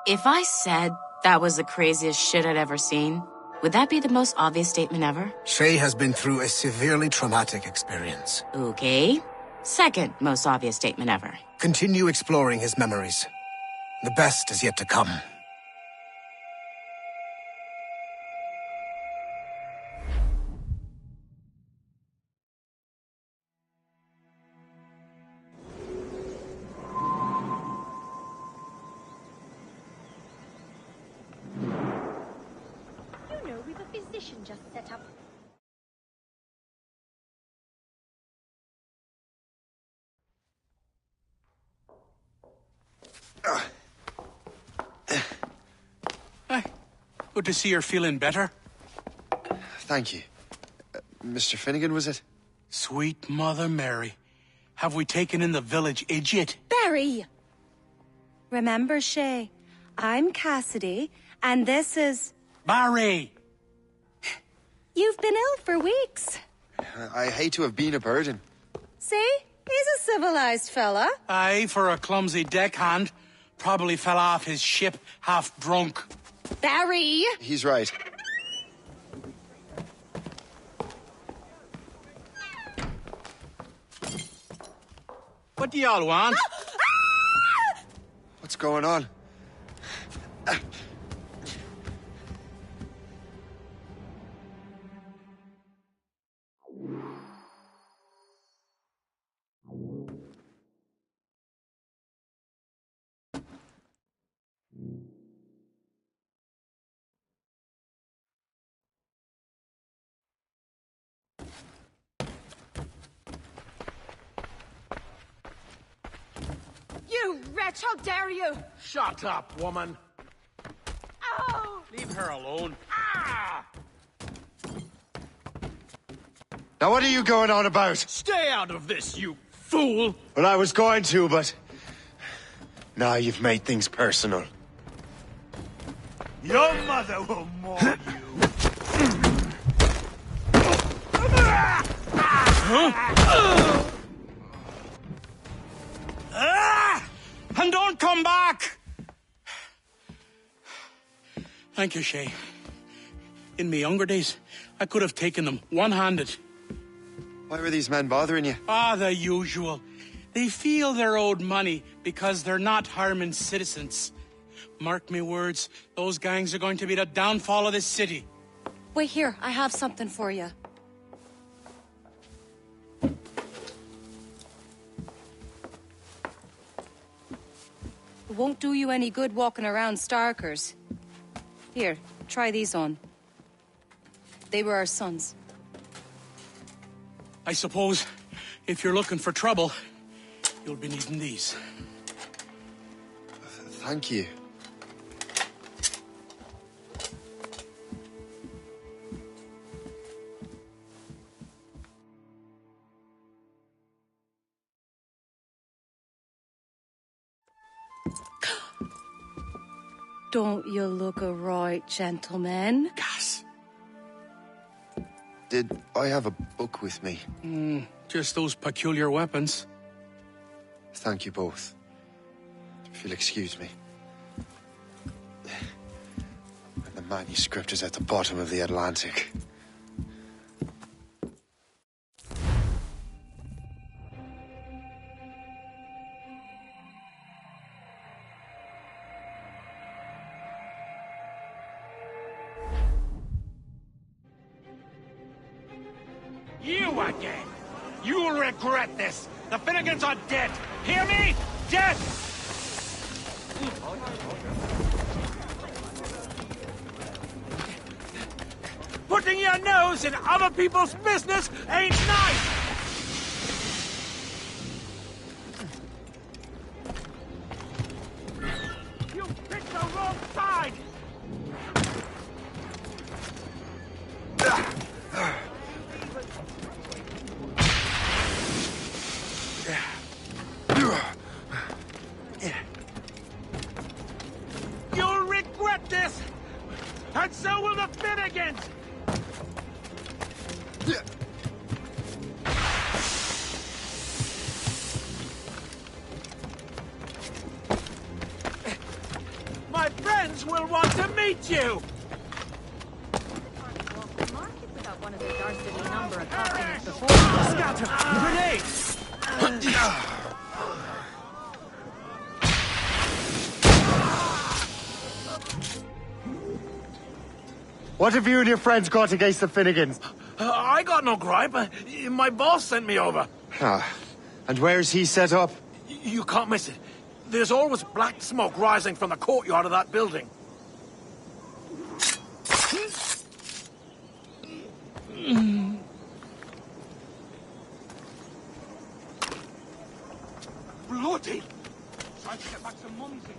If I said that was the craziest shit I'd ever seen, would that be the most obvious statement ever? Shay has been through a severely traumatic experience. Okay. Second most obvious statement ever. Continue exploring his memories. The best is yet to come. We've a physician just set up. Hi. Good to see you're feeling better. Thank you. Mr. Finnegan, was it? Sweet Mother Mary. Have we taken in the village idiot? Barry! Remember, Shay, I'm Cassidy, and this is... Barry! You've been ill for weeks. I hate to have been a burden. See? He's a civilized fella. Aye, for a clumsy deckhand. Probably fell off his ship half drunk. Barry! He's right. What do y'all want? What's going on? You wretch, how dare you! Shut up, woman. Oh! Leave her alone. Ah! Now what are you going on about? Stay out of this, you fool! Well, I was going to, but... Now you've made things personal. Your mother will mourn you. And don't come back! Thank you, Shay. In my younger days, I could have taken them one-handed. Why were these men bothering you? The usual. They feel they're owed money because they're not harming citizens. Mark me words, those gangs are going to be the downfall of this city. Wait here, I have something for you. It won't do you any good walking around Starkers. Here, try these on. They were our sons. I suppose if you're looking for trouble, you'll be needing these. Thank you. Don't you look a right gentleman? Gas. Did I have a book with me? Just those peculiar weapons. Thank you both. If you'll excuse me. And the manuscript is at the bottom of the Atlantic. You again! You'll regret this! The Finnegans are dead! Hear me? Dead! Putting your nose in other people's business ain't nice! You picked the wrong side! You'll regret this! And so will the Finnegans! My friends will want to meet you! Without one of their Darcy number accosting us before. Scatter! Grenades! What have you and your friends got against the Finnegans? I got no gripe. My boss sent me over. And where's he set up? You can't miss it. There's always black smoke rising from the courtyard of that building. Bloody! Trying to get back to Mumsy.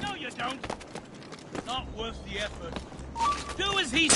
No, you don't. Not worth the effort. Do as he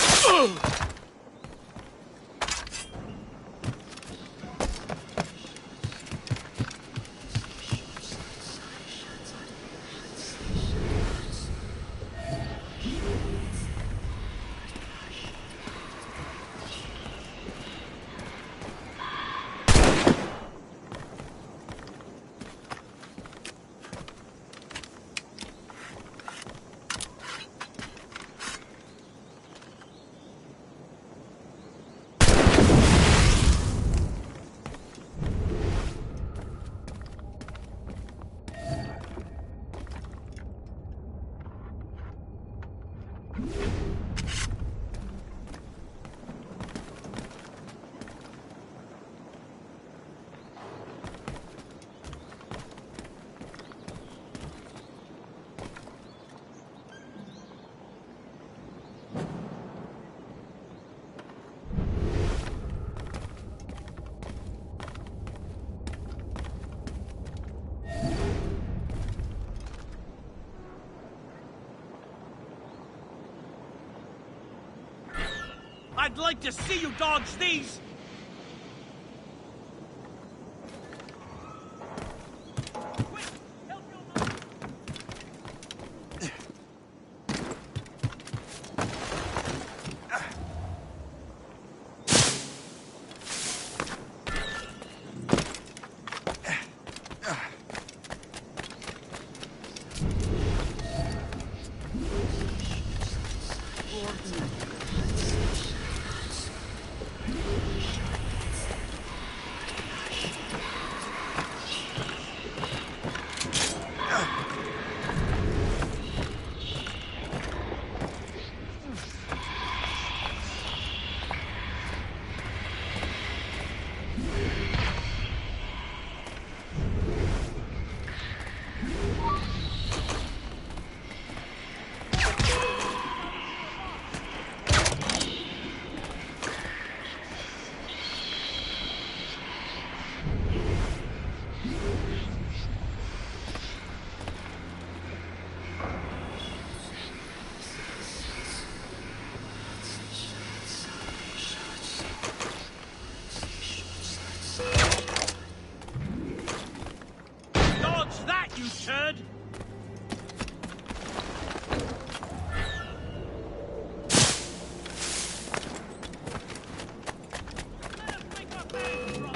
I'd like to see you dodge these!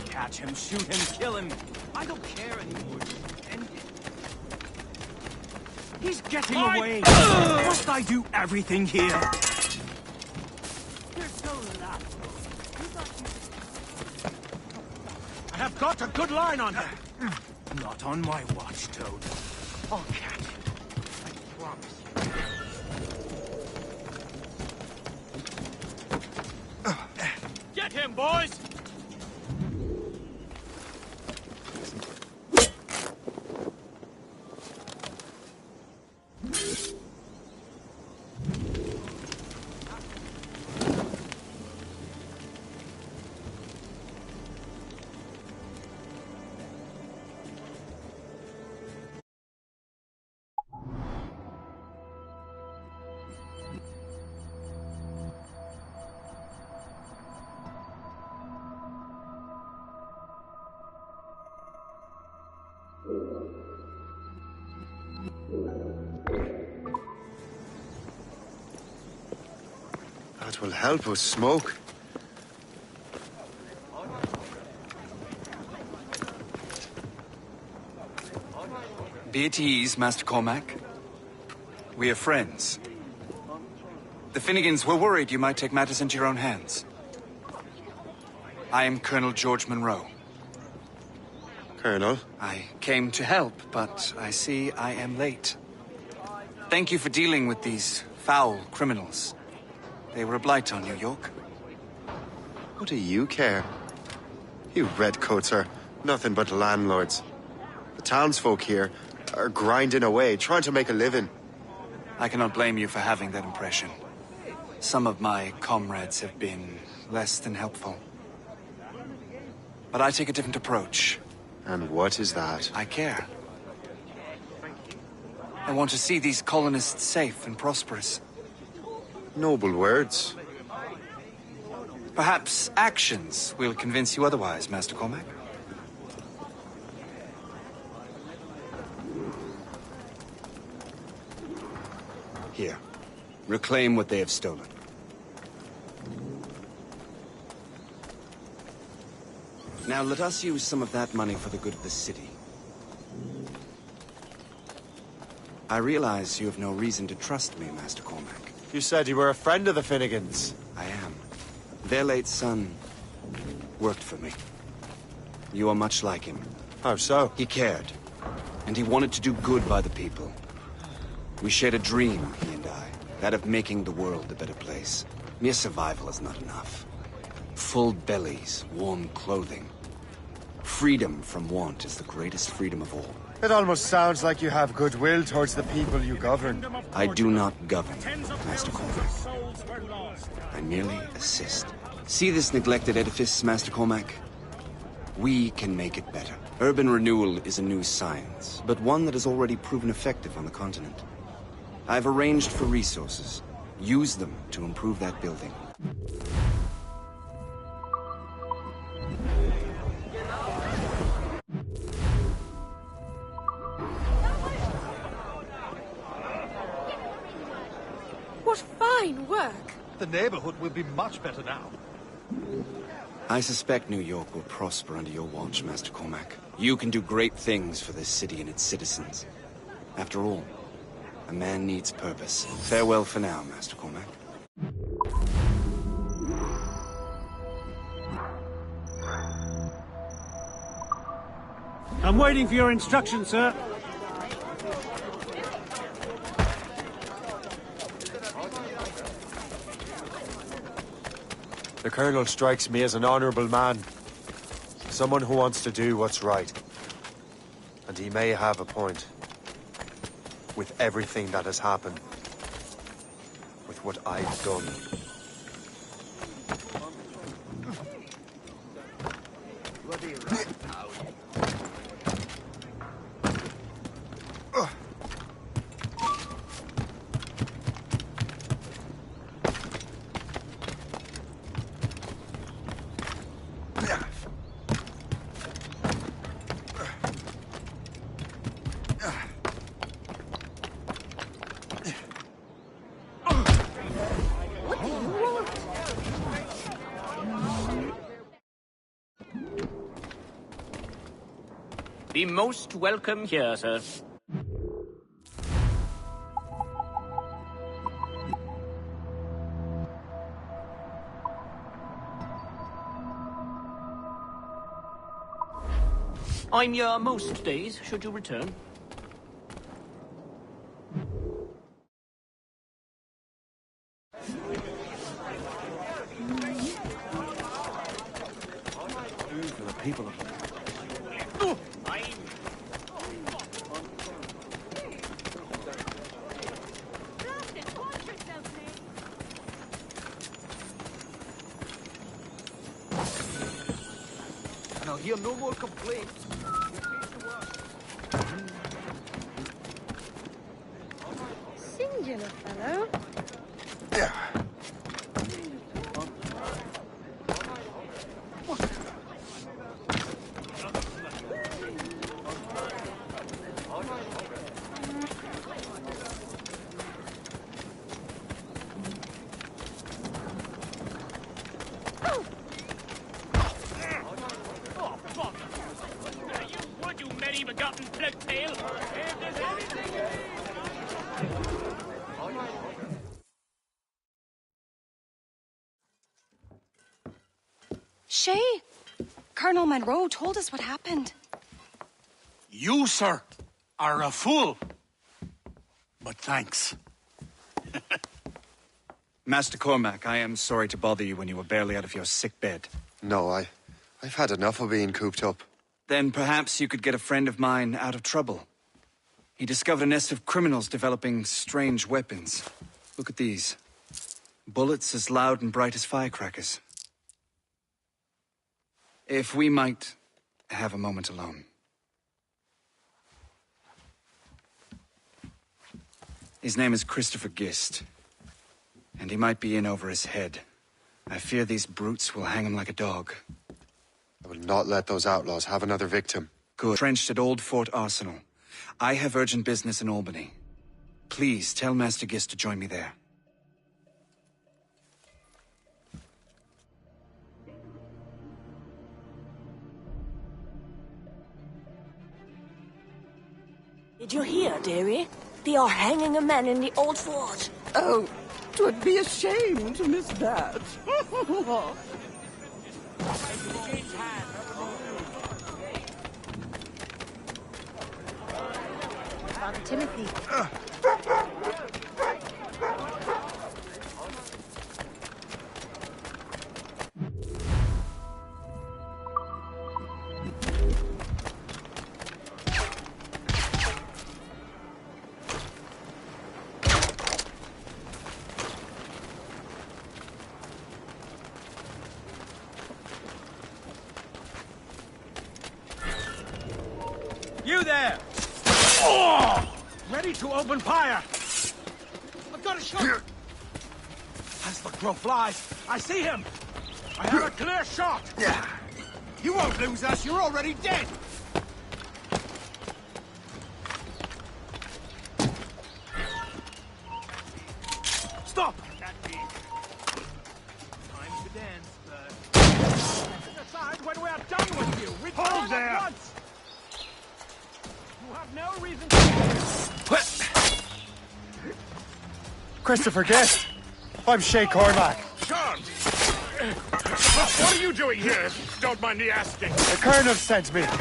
Catch him, shoot him, kill him. I don't care anymore. And he's getting away. Must I do everything here? You're so loud. I have got a good line on him. Not on my watch, Toad. I'll catch him. I promise you. Get him, boys! That will help us smoke. Be at ease, Master Cormac. We are friends. The Finnegans were worried you might take matters into your own hands. I am Colonel George Monroe. Colonel? I came to help, but I see I am late. Thank you for dealing with these foul criminals. They were a blight on New York. What do you care? You redcoats are nothing but landlords. The townsfolk here are grinding away, trying to make a living. I cannot blame you for having that impression. Some of my comrades have been less than helpful. But I take a different approach. And what is that? I care. I want to see these colonists safe and prosperous. Noble words. Perhaps actions will convince you otherwise, Master Cormac. Here. Reclaim what they have stolen. Now let us use some of that money for the good of the city. I realize you have no reason to trust me, Master Cormac. You said you were a friend of the Finnegans. I am. Their late son worked for me. You are much like him. How so? He cared, and he wanted to do good by the people. We shared a dream, he and I, that of making the world a better place. Mere survival is not enough. Full bellies, warm clothing. Freedom from want is the greatest freedom of all. It almost sounds like you have goodwill towards the people you govern. I do not govern, Master Cormac. I merely assist. See this neglected edifice, Master Cormac? We can make it better. Urban renewal is a new science, but one that has already proven effective on the continent. I've arranged for resources. Use them to improve that building. the neighborhood will be much better now. I suspect New York will prosper under your watch, Master Cormac. You can do great things for this city and its citizens. After all, a man needs purpose. Farewell for now, Master Cormac. I'm waiting for your instructions, sir. The Colonel strikes me as an honorable man. Someone who wants to do what's right. And he may have a point. With everything that has happened. With what I've done. Be most welcome here, sir. I'm here most days, should you return. For the people of And I'll hear no more complaints. Singular fellow. Would you merry-begotten plague-tail? If there's anything... Shay, Colonel Monroe told us what happened. You, sir, are a fool. But thanks. Master Cormac, I am sorry to bother you when you were barely out of your sick bed. No, I've had enough of being cooped up. Then perhaps you could get a friend of mine out of trouble. He discovered a nest of criminals developing strange weapons. Look at these. Bullets as loud and bright as firecrackers. If we might have a moment alone. His name is Christopher Gist. And he might be in over his head. I fear these brutes will hang him like a dog. I will not let those outlaws have another victim. Good. Trenched at Old Fort Arsenal. I have urgent business in Albany. Please tell Master Gist to join me there. Did you hear, dearie? They are hanging a man in the old fort. Oh, 'twould be a shame to miss that. Father Timothy. You there! Oh! Ready to open fire! I've got a shot! As the crow flies, I see him! I have a clear shot! Yeah. You won't lose us, you're already dead! Stop! once! You have no reason to fear. Christopher Guest! I'm Shay Cormac. Sean! What are you doing here, if you don't mind me asking? The Colonel sent me. Help!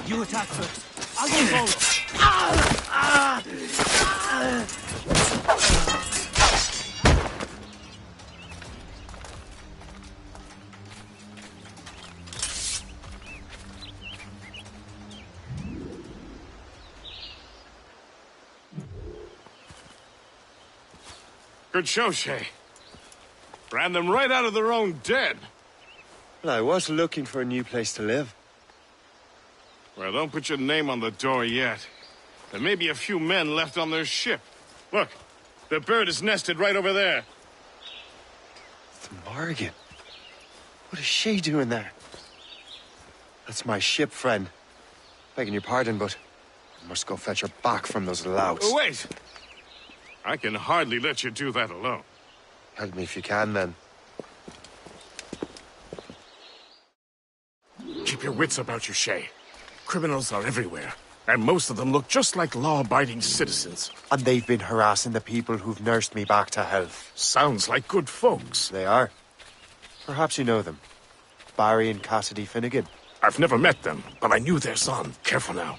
You attack first. I'll go follow. Good show, Shay. Ran them right out of their own den. Well, I was looking for a new place to live. Well, don't put your name on the door yet. There may be a few men left on their ship. Look, the bird is nested right over there. The Morrigan. What is she doing there? That's my ship, friend. Begging your pardon, but I must go fetch her back from those louts. Oh, wait! I can hardly let you do that alone. Help me if you can, then. Keep your wits about you, Shay. Criminals are everywhere, and most of them look just like law-abiding citizens. And they've been harassing the people who've nursed me back to health. Sounds like good folks. They are. Perhaps you know them. Barry and Cassidy Finnegan. I've never met them, but I knew their son. Careful now.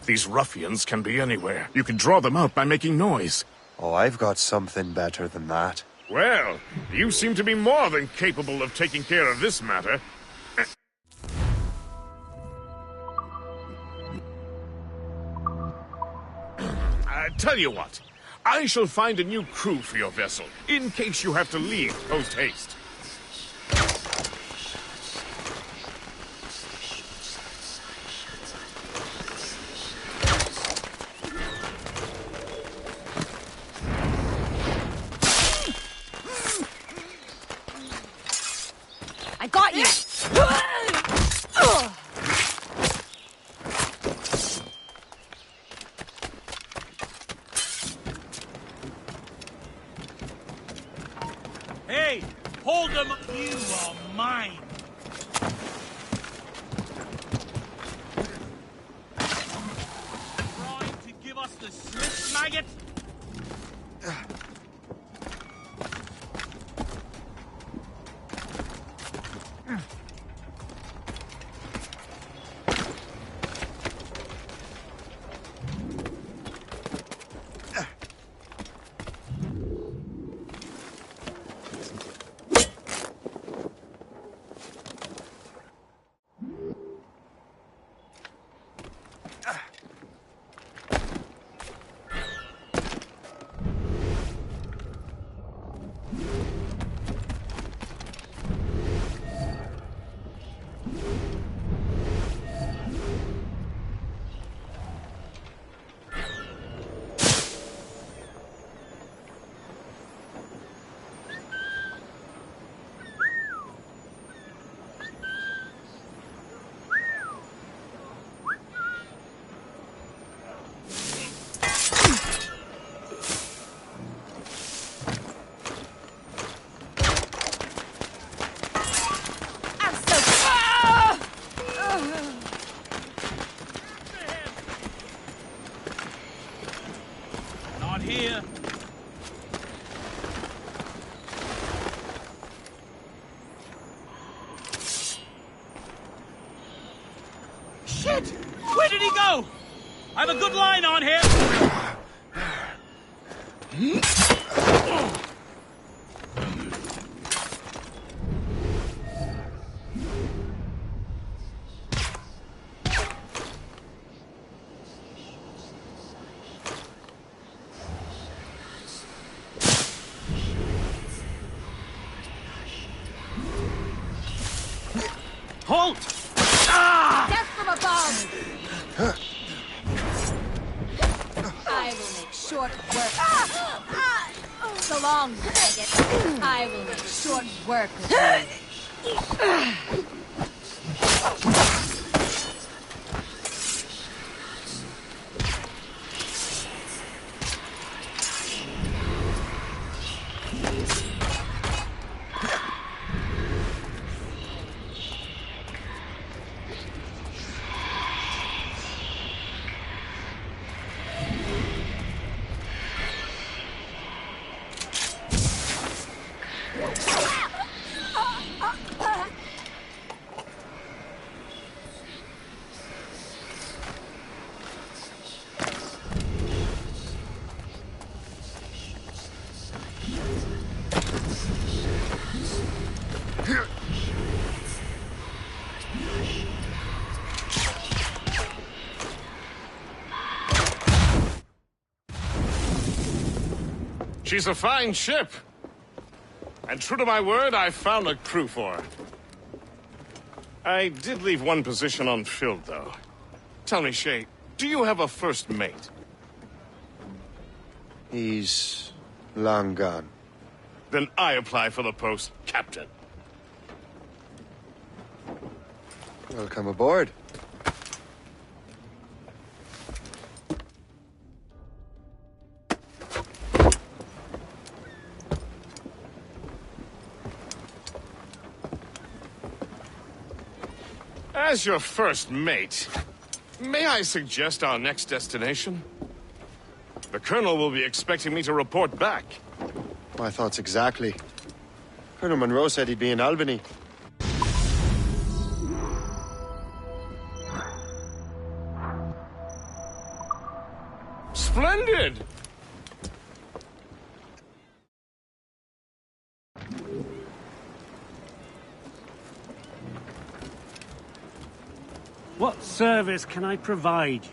These ruffians can be anywhere. You can draw them out by making noise. Oh, I've got something better than that. Well, you seem to be more than capable of taking care of this matter. Tell you what, I shall find a new crew for your vessel, in case you have to leave post-haste. I got you! Hey, hold them! You are mine! Trying to give us the slip, maggot? Here. Shit! Where did he go? I have a good line on him. Halt! Ah! Death from above! short work. So long, faggot. I will make short work of you. She's a fine ship. And true to my word, I found a crew for her. I did leave one position unfilled, though. Tell me, Shay, do you have a first mate? He's long gone. Then I apply for the post, Captain. Welcome aboard. As your first mate, may I suggest our next destination? The Colonel will be expecting me to report back. My thoughts exactly. Colonel Monroe said he'd be in Albany. Splendid! What service can I provide you?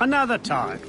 Another time.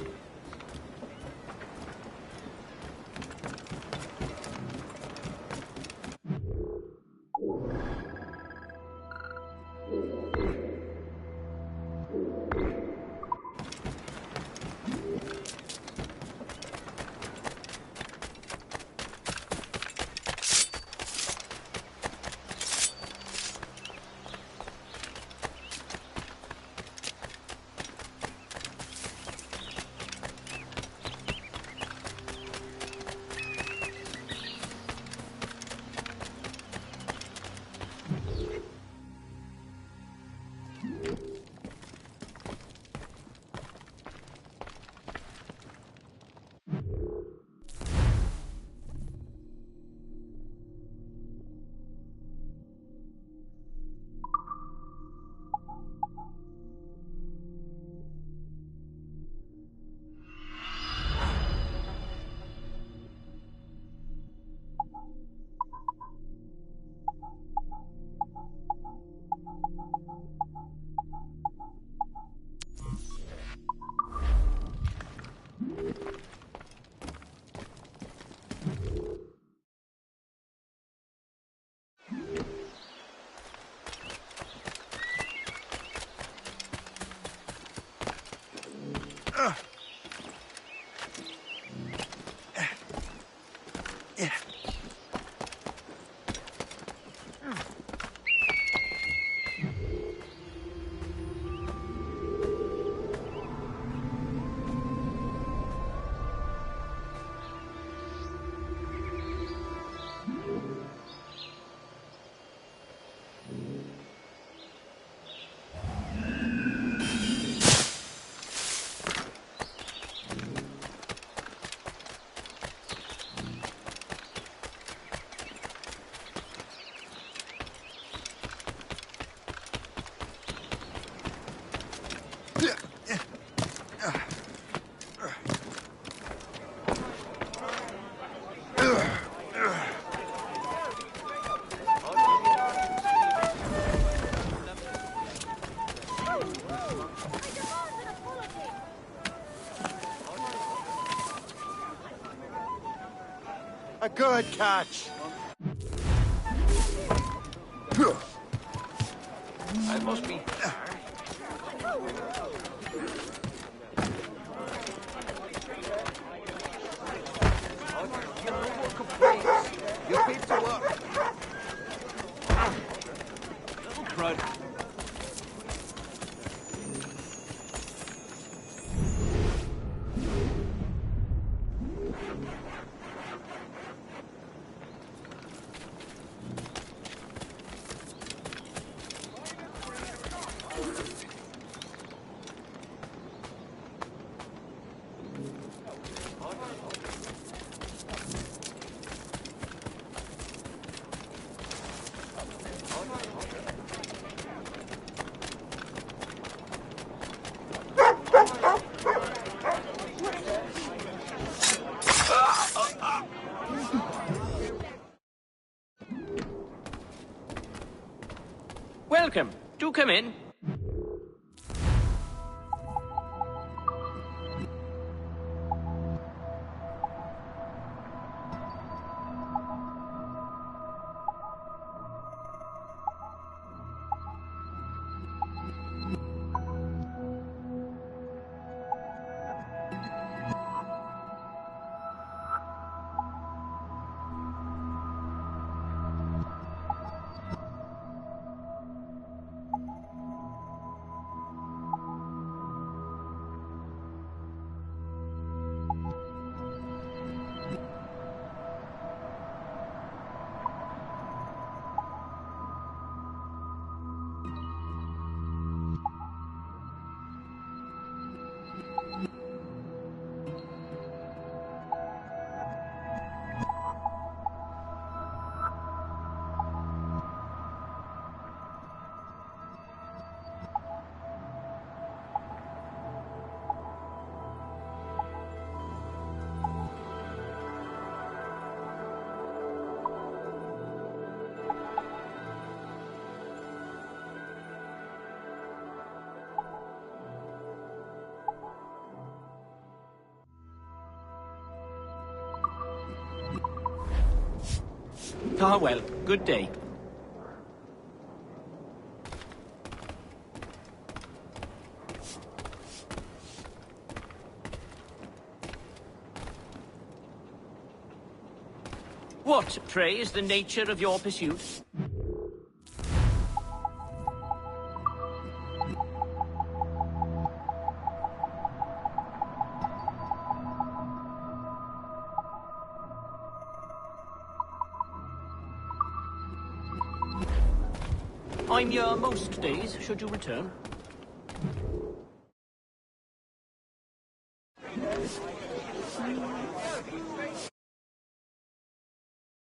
A good catch. I must be... You're fit to work. Little crud. Welcome. Do come in. Ah, well, good day. What, pray, is the nature of your pursuit? I'm here most days, should you return.